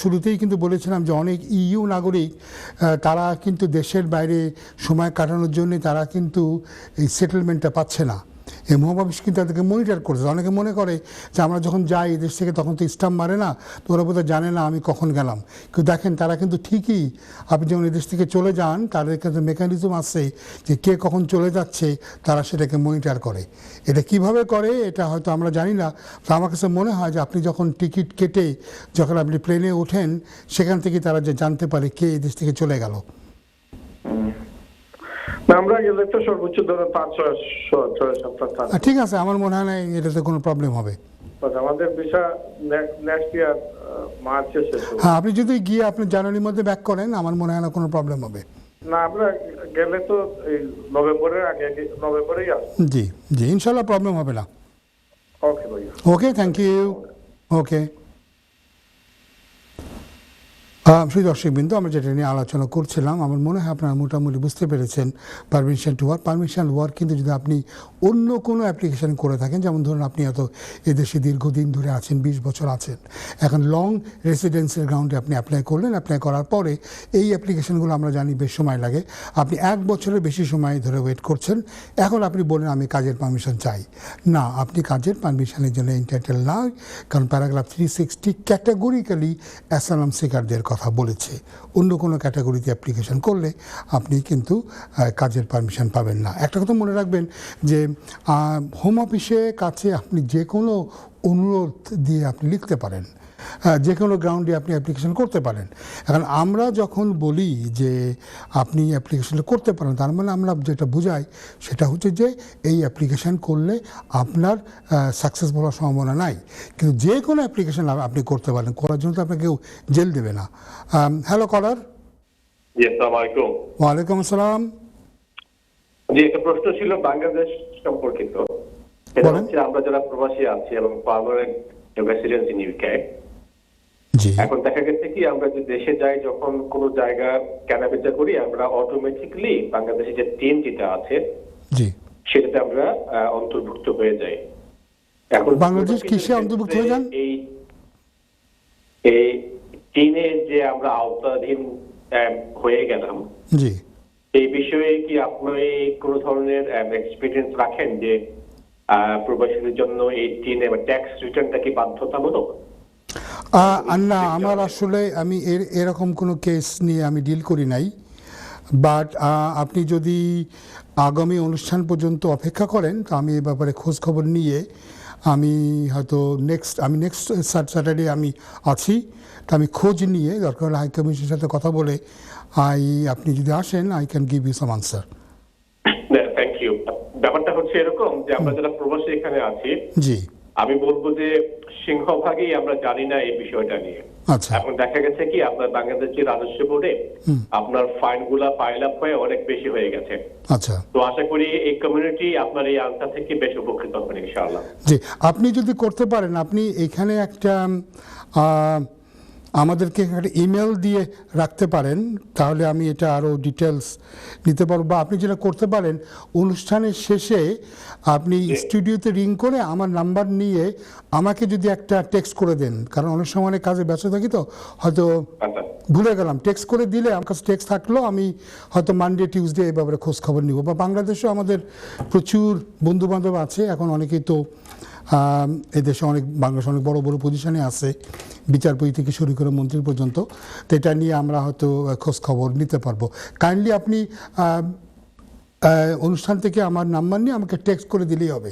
শুরুতেই কিন্তু বলেছিলাম যে অনেক ইইউ নাগরিক তারা কিন্তু দেশের বাইরে সময় কাটানোর জন্য তারা কিন্তু এই সেটেলমেন্টটা পাচ্ছে না। এই মহাবাবিশ কিন্তু তাদেরকে মনিটর করছে। অনেকে মনে করে যে আমরা যখন যাই এই দেশ থেকে তখন তো স্টাম্প মারে না, তো ওরা বোধহয় জানে না আমি কখন গেলাম। কিন্তু দেখেন, তারা কিন্তু ঠিকই আপনি যখন এই দেশ থেকে চলে যান তাদের কাছে মেকানিজম আছে যে কে কখন চলে যাচ্ছে, তারা সেটাকে মনিটর করে। এটা কিভাবে করে এটা হয়তো আমরা জানি না। তো আমার কাছে মনে হয় যে আপনি যখন টিকিট কেটে যখন আপনি প্লেনে ওঠেন, সেখান থেকে তারা যে জানতে পারে কে এই দেশ থেকে চলে গেল। আমরা গেলে তো সর্বোচ্চ ধরুন 5-6 সপ্তাহ থাকবো। ঠিক আছে, আমার মনে হয় না এটাতে কোনো প্রবলেম হবে। আমাদের ভিসা নেক্সট ইয়ার মার্চে শেষ হবে। হ্যাঁ, আপনি যদি গিয়ে আপনি জানুয়ারির মধ্যে ব্যাক করেন, আমার মনে হয় না কোনো প্রবলেম হবে। না, আমরা গেলে তো এই নভেম্বরের আগে নভেম্বরেই আসবো। জি জি, ইনশাল্লাহ প্রবলেম হবে না। ওকে ভাইয়া। ওকে, থ্যাংক ইউ। ওকে। শ্রী দর্শকবৃন্দ, আমরা যেটা নিয়ে আলোচনা করছিলাম, আমার মনে হয় আপনারা মোটামুটি বুঝতে পেরেছেন permission to work. Permission work কিন্তু যদি আপনি অন্য কোনো অ্যাপ্লিকেশন করে থাকেন, যেমন ধরুন আপনি হয়তো এদেশে দীর্ঘদিন ধরে আছেন, 20 বছর আছেন, এখন লং রেসিডেন্সের গ্রাউন্ডে আপনি অ্যাপ্লাই করলেন। অ্যাপ্লাই করার পরে এই অ্যাপ্লিকেশনগুলো আমরা জানি বেশ সময় লাগে। আপনি 1 বছরের বেশি সময় ধরে ওয়েট করছেন। এখন আপনি বলেন আমি কাজের পারমিশন চাই। না, আপনি কাজের পারমিশনের জন্য এন্টাইটেল না, কারণ প্যারাগ্রাফ 360 ক্যাটাগরিক্যালি অ্যাসাইলাম সিকারদের কথা বলেছে। অন্য কোনো ক্যাটাগরিতে অ্যাপ্লিকেশন করলে আপনি কিন্তু কাজের পারমিশন পাবেন না। একটা কথা মনে রাখবেন যে হোম অফিসে কাছে আপনি যে কোনো অনুরোধ দিয়ে আপনি লিখতে পারেন, যে কোনো গ্রাউন্ডে আপনি অ্যাপ্লিকেশন করতে পারেন। এখন আমরা যখন বলি যে আপনি অ্যাপ্লিকেশনটা করতে পারেন, তার মানে আমরা যেটা বোঝাই সেটা হচ্ছে যে এই অ্যাপ্লিকেশন করলে আপনার সাকসেসফুল হওয়ার সম্ভাবনা নাই। কিন্তু যে কোনো অ্যাপ্লিকেশন আপনি করতে পারেন, করার জন্য তো আপনাকে কেউ জেল দেবে না। হ্যালো কলার। জি, আসসালামু আলাইকুম। ওয়ালাইকুম আসসালাম। জি, একটা প্রশ্ন ছিল বাংলাদেশ সম্পর্কিত। এটা হচ্ছে আমরা যারা প্রবাসী আছি এবং পার্মানেন্ট রেসিডেন্স ইন ইউকে, জি, এখন দেখা গেছে কি আমরা যে দেশে যাই, যখন কোনো জায়গা কেনাবেচা করি, আমরা অটোমেটিকলি বাংলাদেশে যে টিএনটিটা আছে জি, সেটাতে আমরা অন্তর্ভুক্ত হয়ে যাই। এখন বাংলাদেশ কিসে অন্তর্ভুক্ত হয়ে যান? এই টিনের যে আমরা আওতাধীন হয়ে গেলাম, জি। এই বিষয়ে কি আপনি কোন ধরনের এক্সপিরিয়েন্স রাখেন যে প্রবাসীদের জন্য এই টিন এবং ট্যাক্স রিটার্নটা কি বাধ্যতামূলক? না, আমার আসলে আমি এরকম কোনো কেস নিয়ে আমি ডিল করি নাই। বাট আপনি যদি আগামী অনুষ্ঠান পর্যন্ত অপেক্ষা করেন, তো আমি এ ব্যাপারে খোঁজ খবর নিয়ে আমি হয়তো নেক্সট স্যাটারডে আমি আছি, তো আমি খোঁজ নিয়ে দরকার হলে হাই কমিশনের সাথে কথা বলে আপনি যদি আসেন, I can give you some answer. Thank you. ব্যাপারটা হচ্ছে এরকম যে আমরা যারা প্রবাসী এখানে আছি, জি, আমি বলবো যে সিংহভাগই আমরা জানি না এই বিষয়টা নিয়ে। আচ্ছা। এখন দেখা গেছে কি আপনার বাংলাদেশের রাজস্ব বোর্ডে আপনার ফাইন গুলা পাইল আপ হয়ে অনেক বেশি হয়ে গেছে। আচ্ছা। তো আশা করি এই কমিউনিটি আপনার এই আনসার থেকে বেশ উপকৃত হবেন ইনশাআল্লাহ। জি, আপনি যদি করতে পারেন, আপনি এখানে একটা আমাদেরকে একটা ইমেল দিয়ে রাখতে পারেন, তাহলে আমি এটা আরও ডিটেলস নিতে পারবো। বা আপনি যেটা করতে পারেন, অনুষ্ঠানের শেষে আপনি স্টুডিওতে রিং করে আমার নাম্বার নিয়ে আমাকে যদি একটা টেক্সট করে দেন, কারণ অনেক সময় অনেক কাজে ব্যস্ত থাকি, তো হয়তো ভুলে গেলাম। টেক্সট করে দিলে আমার কাছে টেক্সট থাকলো, আমি হয়তো মানডে টিউসডে এই ব্যাপারে খোঁজ খবর নিব। বা বাংলাদেশেও আমাদের প্রচুর বন্ধুবান্ধব আছে, এখন অনেকেই তো এদেশে বাংলাদেশে অনেক বড় বড় পজিশনে আছে, বিচারপতি থেকে শুরু করে মন্ত্রী পর্যন্ত। তো এটা নিয়ে আমরা হয়তো খোঁজ খবর নিতে পারবো। কাইন্ডলি আপনি অনুষ্ঠান থেকে আমার নাম্বার নিয়ে আমাকে টেক্সট করে দিলেই হবে।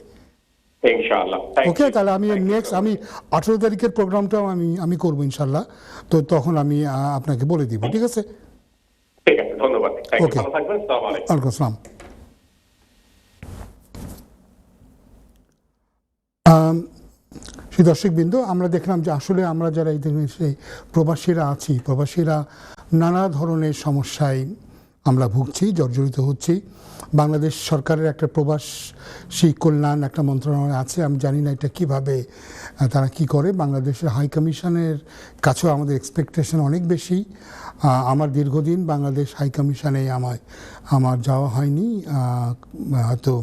ইনশাআল্লাহ। Thank okay, you. তাহলে আমি Thank you নেক্সট so আমি much. 18 তারিখের প্রোগ্রামটাও আমি করবো ইনশাল্লাহ। তো তখন আমি আপনাকে বলে দিব, ঠিক আছে? ঠিক আছে, ধন্যবাদ। Thank you. Okay. ভালো থাকবেন। আসসালামু আলাইকুম। ওয়ালাইকুম আসসালাম। সেই দর্শকবৃন্দ, আমরা দেখলাম যে আসলে আমরা যারা এই দেশে প্রবাসীরা আছি, প্রবাসীরা নানা ধরনের সমস্যায় আমরা ভুগছি, জর্জরিত হচ্ছি। বাংলাদেশ সরকারের একটা প্রবাসী কল্যাণ একটা মন্ত্রণালয় আছে, আমি জানি না এটা কিভাবে তারা কি করে। বাংলাদেশের হাই কমিশনের কাছেও আমাদের এক্সপেকটেশন অনেক বেশি। আমার দীর্ঘদিন বাংলাদেশ হাই কমিশনে আমার যাওয়া হয়নি, হয়তো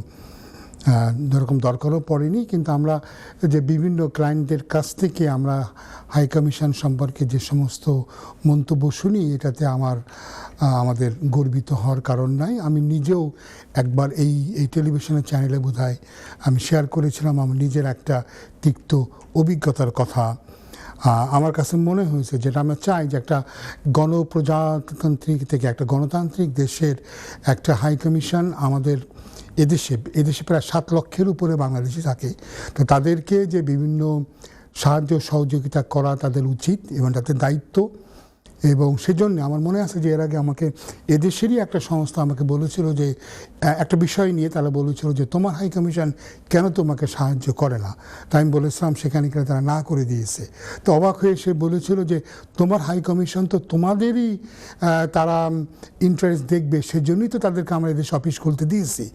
এরকম দরকারও পড়েনি, কিন্তু আমরা যে বিভিন্ন ক্লায়েন্টদের কাছ থেকে আমরা হাই কমিশন সম্পর্কে যে সমস্ত মন্তব্য শুনি, এটাতে আমাদের গর্বিত হওয়ার কারণ নাই। আমি নিজেও একবার এই টেলিভিশনের চ্যানেলে বোধহয় আমি শেয়ার করেছিলাম আমার নিজের একটা তিক্ত অভিজ্ঞতার কথা। আমার কাছে মনে হয়েছে, যেটা আমরা চাই, যে একটা গণপ্রজাতান্ত্রিক থেকে একটা গণতান্ত্রিক দেশের একটা হাই কমিশন আমাদের এদেশে প্রায় 7 লক্ষের উপরে বাংলাদেশি থাকে। তো তাদেরকে যে বিভিন্ন সাহায্য সহযোগিতা করা তাদের উচিত এবং তাদের দায়িত্ব। এবং সেজন্য আমার মনে আছে যে এর আগে আমাকে এদেশেরই একটা সংস্থা আমাকে বলেছিল যে একটা বিষয় নিয়ে তারা বলেছিল যে তোমার হাই কমিশন কেন তোমাকে সাহায্য করে না। তাই আমি বলেছিলাম সেখানে কেন তারা না করে দিয়েছে। তো অবাক হয়ে সে বলেছিল যে তোমার হাই কমিশন তো তোমাদেরই তারা ইন্টারেস্ট দেখবে, সেজন্যই তো তাদেরকে আমরা এদেশে অফিস খুলতে দিয়েছি,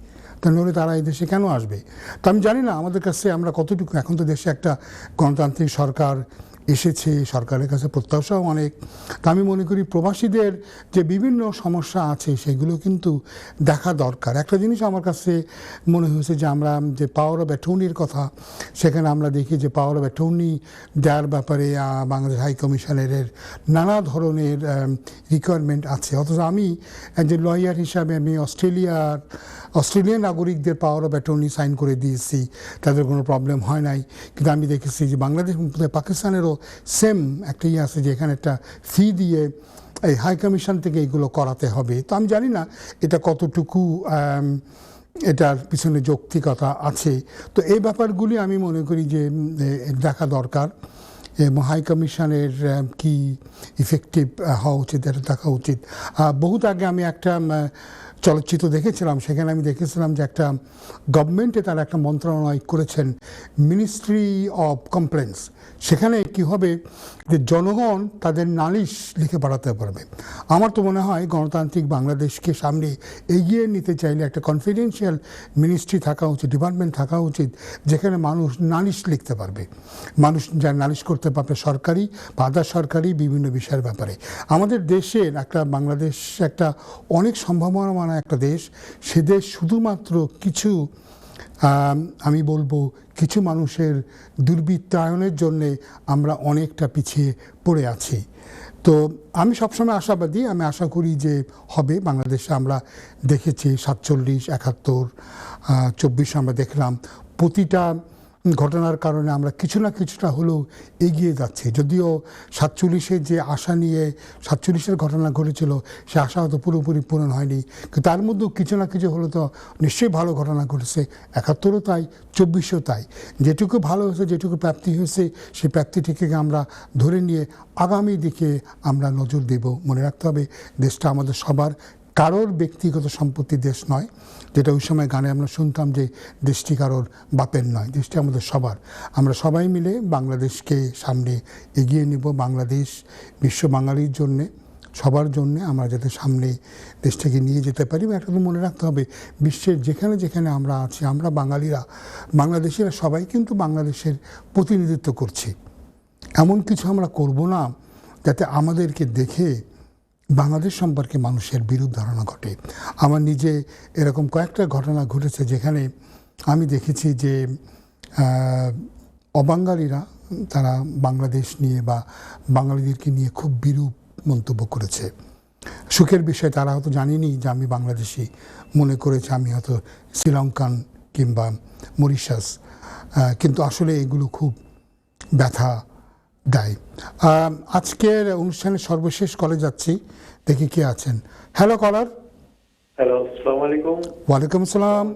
তা নইলে তারা এই দেশে কেন আসবে। তো আমি জানি না আমাদের কাছে আমরা কতটুকু, এখন তো দেশে একটা গণতান্ত্রিক সরকার এসেছে, সরকারের কাছে প্রত্যাশাও অনেক। তা আমি মনে করি প্রবাসীদের যে বিভিন্ন সমস্যা আছে সেগুলো কিন্তু দেখা দরকার। একটা জিনিস আমার কাছে মনে হয়েছে যে আমরা যে পাওয়ার অফ অ্যাটর্নির কথা, সেখানে আমরা দেখি যে পাওয়ার অফ অ্যাটর্নি দেওয়ার ব্যাপারে বাংলাদেশ হাই কমিশনের নানা ধরনের রিকোয়ারমেন্ট আছে। অথচ আমি একজন লয়ার হিসাবে আমি অস্ট্রেলিয়ান নাগরিকদের পাওয়ার অফ অ্যাটর্নি সাইন করে দিয়েছি, তাদের কোনো প্রবলেম হয় নাই। কিন্তু আমি দেখেছি যে বাংলাদেশ, পাকিস্তানেরও সেম একটা আছে যে এখানে একটা ফি দিয়ে এই হাই কমিশন থেকে এইগুলো করাতে হবে। তো আমি জানি না এটা কতটুকু এটার পিছনে যৌক্তিকতা আছে। তো এই ব্যাপারগুলি আমি মনে করি যে দেখা দরকার এবং হাই কমিশনের কি ইফেক্টিভ হওয়া উচিত এটা দেখা উচিত। বহুত আগে আমি একটা চলচ্চিত্র দেখেছিলাম, সেখানে আমি দেখেছিলাম যে একটা গভর্নমেন্টে তারা একটা মন্ত্রণালয় করেছেন, মিনিস্ট্রি অফ কমপ্লেন্টস। সেখানে কি হবে যে জনগণ তাদের নালিশ লিখে পাঠাতে পারবে। আমার তো মনে হয় গণতান্ত্রিক বাংলাদেশকে সামনে এগিয়ে নিতে চাইলে একটা কনফিডেন্সিয়াল মিনিস্ট্রি থাকা উচিত, ডিপার্টমেন্ট থাকা উচিত, যেখানে মানুষ নালিশ লিখতে পারবে, মানুষ যা নালিশ করতে পারবে সরকারি বা আধা সরকারি বিভিন্ন বিষয়ের ব্যাপারে। আমাদের দেশের একটা বাংলাদেশ একটা অনেক সম্ভাবনা একটা দেশ। সে দেশ শুধুমাত্র কিছু আমি বলবো কিছু মানুষের দুর্বৃত্তায়নের জন্যে আমরা অনেকটা পিছিয়ে পড়ে আছি। তো আমি সবসময় আশাবাদী, আমি আশা করি যে হবে। বাংলাদেশে আমরা দেখেছি 47, 71, 24 আমরা দেখলাম প্রতিটা ঘটনার কারণে আমরা কিছু না কিছুটা হলেও এগিয়ে যাচ্ছি। যদিও 47-এর যে আশা নিয়ে 47-এর ঘটনা ঘটেছিল সে আশা হয়তো পুরোপুরি পূরণ হয়নি, কিন্তু তার মধ্যেও কিছু না কিছু হলে তো নিশ্চয়ই ভালো ঘটনা ঘটেছে। 71-ও তাই, 24-ও তাই। যেটুকু ভালো হয়েছে, যেটুকু প্রাপ্তি হয়েছে, সেই প্রাপ্তিটিকে আমরা ধরে নিয়ে আগামী দিকে আমরা নজর দেব। মনে রাখতে হবে দেশটা আমাদের সবার, কারোর ব্যক্তিগত সম্পত্তির দেশ নয়, যেটা ওই সময় গানে আমরা শুনতাম যে দেশটি কারোর বাপের নয়, দেশটি আমাদের সবার। আমরা সবাই মিলে বাংলাদেশকে সামনে এগিয়ে নেব। বাংলাদেশ বিশ্ব বাঙালির জন্যে, সবার জন্যে আমরা যাতে সামনে দেশটাকে নিয়ে যেতে পারি। একটা তো মনে রাখতে হবে বিশ্বের যেখানে যেখানে আমরা আছি, আমরা বাঙালিরা, বাংলাদেশিরা সবাই কিন্তু বাংলাদেশের প্রতিনিধিত্ব করছি। এমন কিছু আমরা করব না যাতে আমাদেরকে দেখে বাংলাদেশ সম্পর্কে মানুষের বিরূপ ধারণা ঘটে। আমার নিজে এরকম কয়েকটা ঘটনা ঘটেছে যেখানে আমি দেখেছি যে অবাঙালিরা তারা বাংলাদেশ নিয়ে বা বাঙালিদেরকে নিয়ে খুব বিরূপ মন্তব্য করেছে। সুখের বিষয়, তারা হয়তো জানেনি যে আমি বাংলাদেশি, মনে করেছে আমি হয়তো শ্রীলঙ্কান কিংবা মরিশাস, কিন্তু আসলে এগুলো খুব ব্যথা দেয়। আজকের অনুষ্ঠানের সর্বশেষ কলে যাচ্ছি, দেখি কে আছেন। হ্যালো কলার। হ্যালো, আসসালামু আলাইকুম। ওয়ালাইকুম আসসালাম।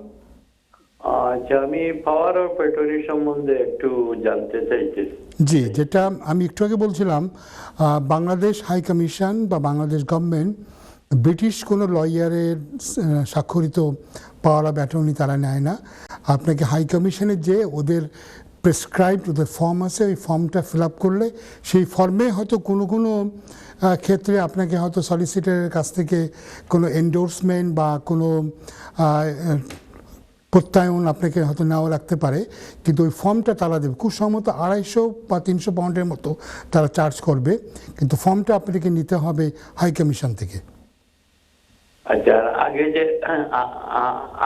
আচ্ছা, আমি পাওয়ার অফ অ্যাটর্নি সম্বন্ধে একটু জানতে চাইতেছি। জি, যেটা আমি একটু আগে বলছিলাম, বাংলাদেশ হাই কমিশন বা বাংলাদেশ গভর্নমেন্ট ব্রিটিশ কোনো লয়ারের স্বাক্ষরিত পাওয়ার অফ অ্যাটর্নি তারা নেয় না। আপনাকে হাই কমিশনে যে ওদের প্রেসক্রাইবড ওদের ফর্ম আছে, ওই ফর্মটা ফিল আপ করলে সেই ফর্মে হয়তো কোনো কোনো ক্ষেত্রে আপনাকে হয়তো সলিসিটরের কাছ থেকে কোনো এন্ডোর্সমেন্ট বা কোনো প্রত্যয়ন আপনাকে হয়তো নাও রাখতে পারে, কিন্তু ওই ফর্মটা তারা দেবে। খুব সম্ভবত 250 বা 300 পাউন্ডের মতো তারা চার্জ করবে, কিন্তু ফর্মটা আপনাকে নিতে হবে হাই কমিশন থেকে। আচ্ছা, আর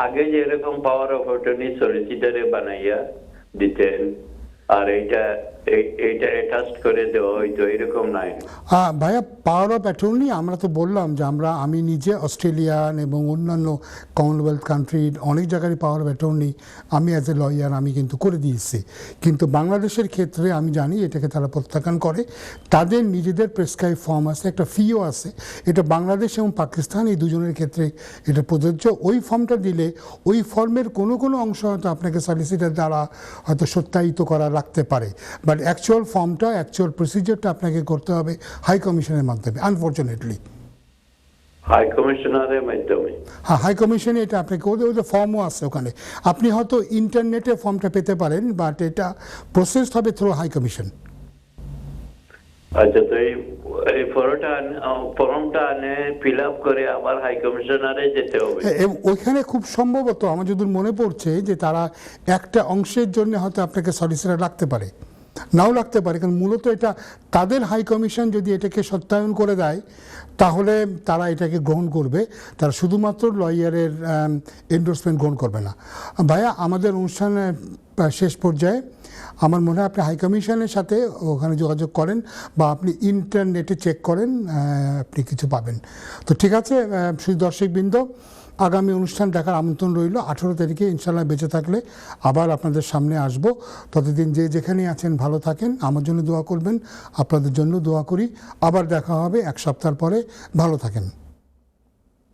আগে যে এরকম পাওয়ার অফ অ্যাটর্নি সলিসিটরে বানাইয়া দিতেন, আর এইটা অ্যাটাচ করে দেওয়া হইতো, এরকম নাই? ভাইয়া, পাওয়ার অফ অ্যাটর্নি আমরা তো বললাম যে আমি নিজে অস্ট্রেলিয়ান এবং অন্যান্য কমনওয়েলথ কান্ট্রির অনেক জায়গায় পাওয়ার অফ অ্যাটর্নি আমি অ্যাজ এ লয়ার আমি কিন্তু করে দিয়েছি, কিন্তু বাংলাদেশের ক্ষেত্রে আমি জানি এটাকে তারা প্রত্যাখ্যান করে। তাদের নিজেদের প্রেসক্রাইব ফর্ম আছে, একটা ফিও আছে। এটা বাংলাদেশ এবং পাকিস্তান এই দুজনের ক্ষেত্রে এটা প্রযোজ্য। ওই ফর্মটা দিলে ওই ফর্মের কোনো কোনো অংশ হয়তো আপনাকে সলিসিটর দ্বারা হয়তো সত্যায়িত করা লাগতে পারে, বাট অ্যাকচুয়াল ফর্মটা, অ্যাকচুয়াল প্রসিজারটা আপনাকে করতে হবে হাই কমিশনের মাধ্যমে, আনফর্চুনেটলি। হাই কমিশনারের মাধ্যমে? হ্যাঁ, হাই কমিশনে এটা আপনাকে, ওদের ফর্মও আছে ওখানে। আপনি হয়তো ইন্টারনেটে ফর্মটা পেতে পারেন, বাট এটা প্রসেস হবে থ্রু হাই কমিশন। আচ্ছা, তো এই ফর্মটা আনে ফিল আপ করে আবার হাই কমিশনারে যেতে হবে? ওইখানে খুব সম্ভবত আমার যদি মনে পড়ছে যে তারা একটা অংশের জন্য হয়তো আপনাকে সলিসিটর রাখতে পারে, নাও রাখতে পারে, কারণ মূলত এটা তাদের হাই কমিশন যদি এটাকে সত্যায়ন করে দেয় তাহলে তারা এটাকে গ্রহণ করবে, তারা শুধুমাত্র লয়ারের এন্ডোর্সমেন্ট গ্রহণ করবে না। ভাইয়া, আমাদের অনুষ্ঠানের শেষ পর্যায়ে আমার মনে হয় আপনি হাই কমিশনের সাথে ওখানে যোগাযোগ করেন বা আপনি ইন্টারনেটে চেক করেন, আপনি কিছু পাবেন। তো ঠিক আছে, শুধু দর্শকবৃন্দ, আগামী অনুষ্ঠান দেখার আমন্ত্রণ রইল। 18 তারিখে ইনশাল্লাহ বেঁচে থাকলে আবার আপনাদের সামনে আসব। ততদিন যে যেখানে আছেন ভালো থাকেন, আমার জন্য দোয়া করবেন, আপনাদের জন্য দোয়া করি। আবার দেখা হবে 1 সপ্তাহ পরে। ভালো থাকেন।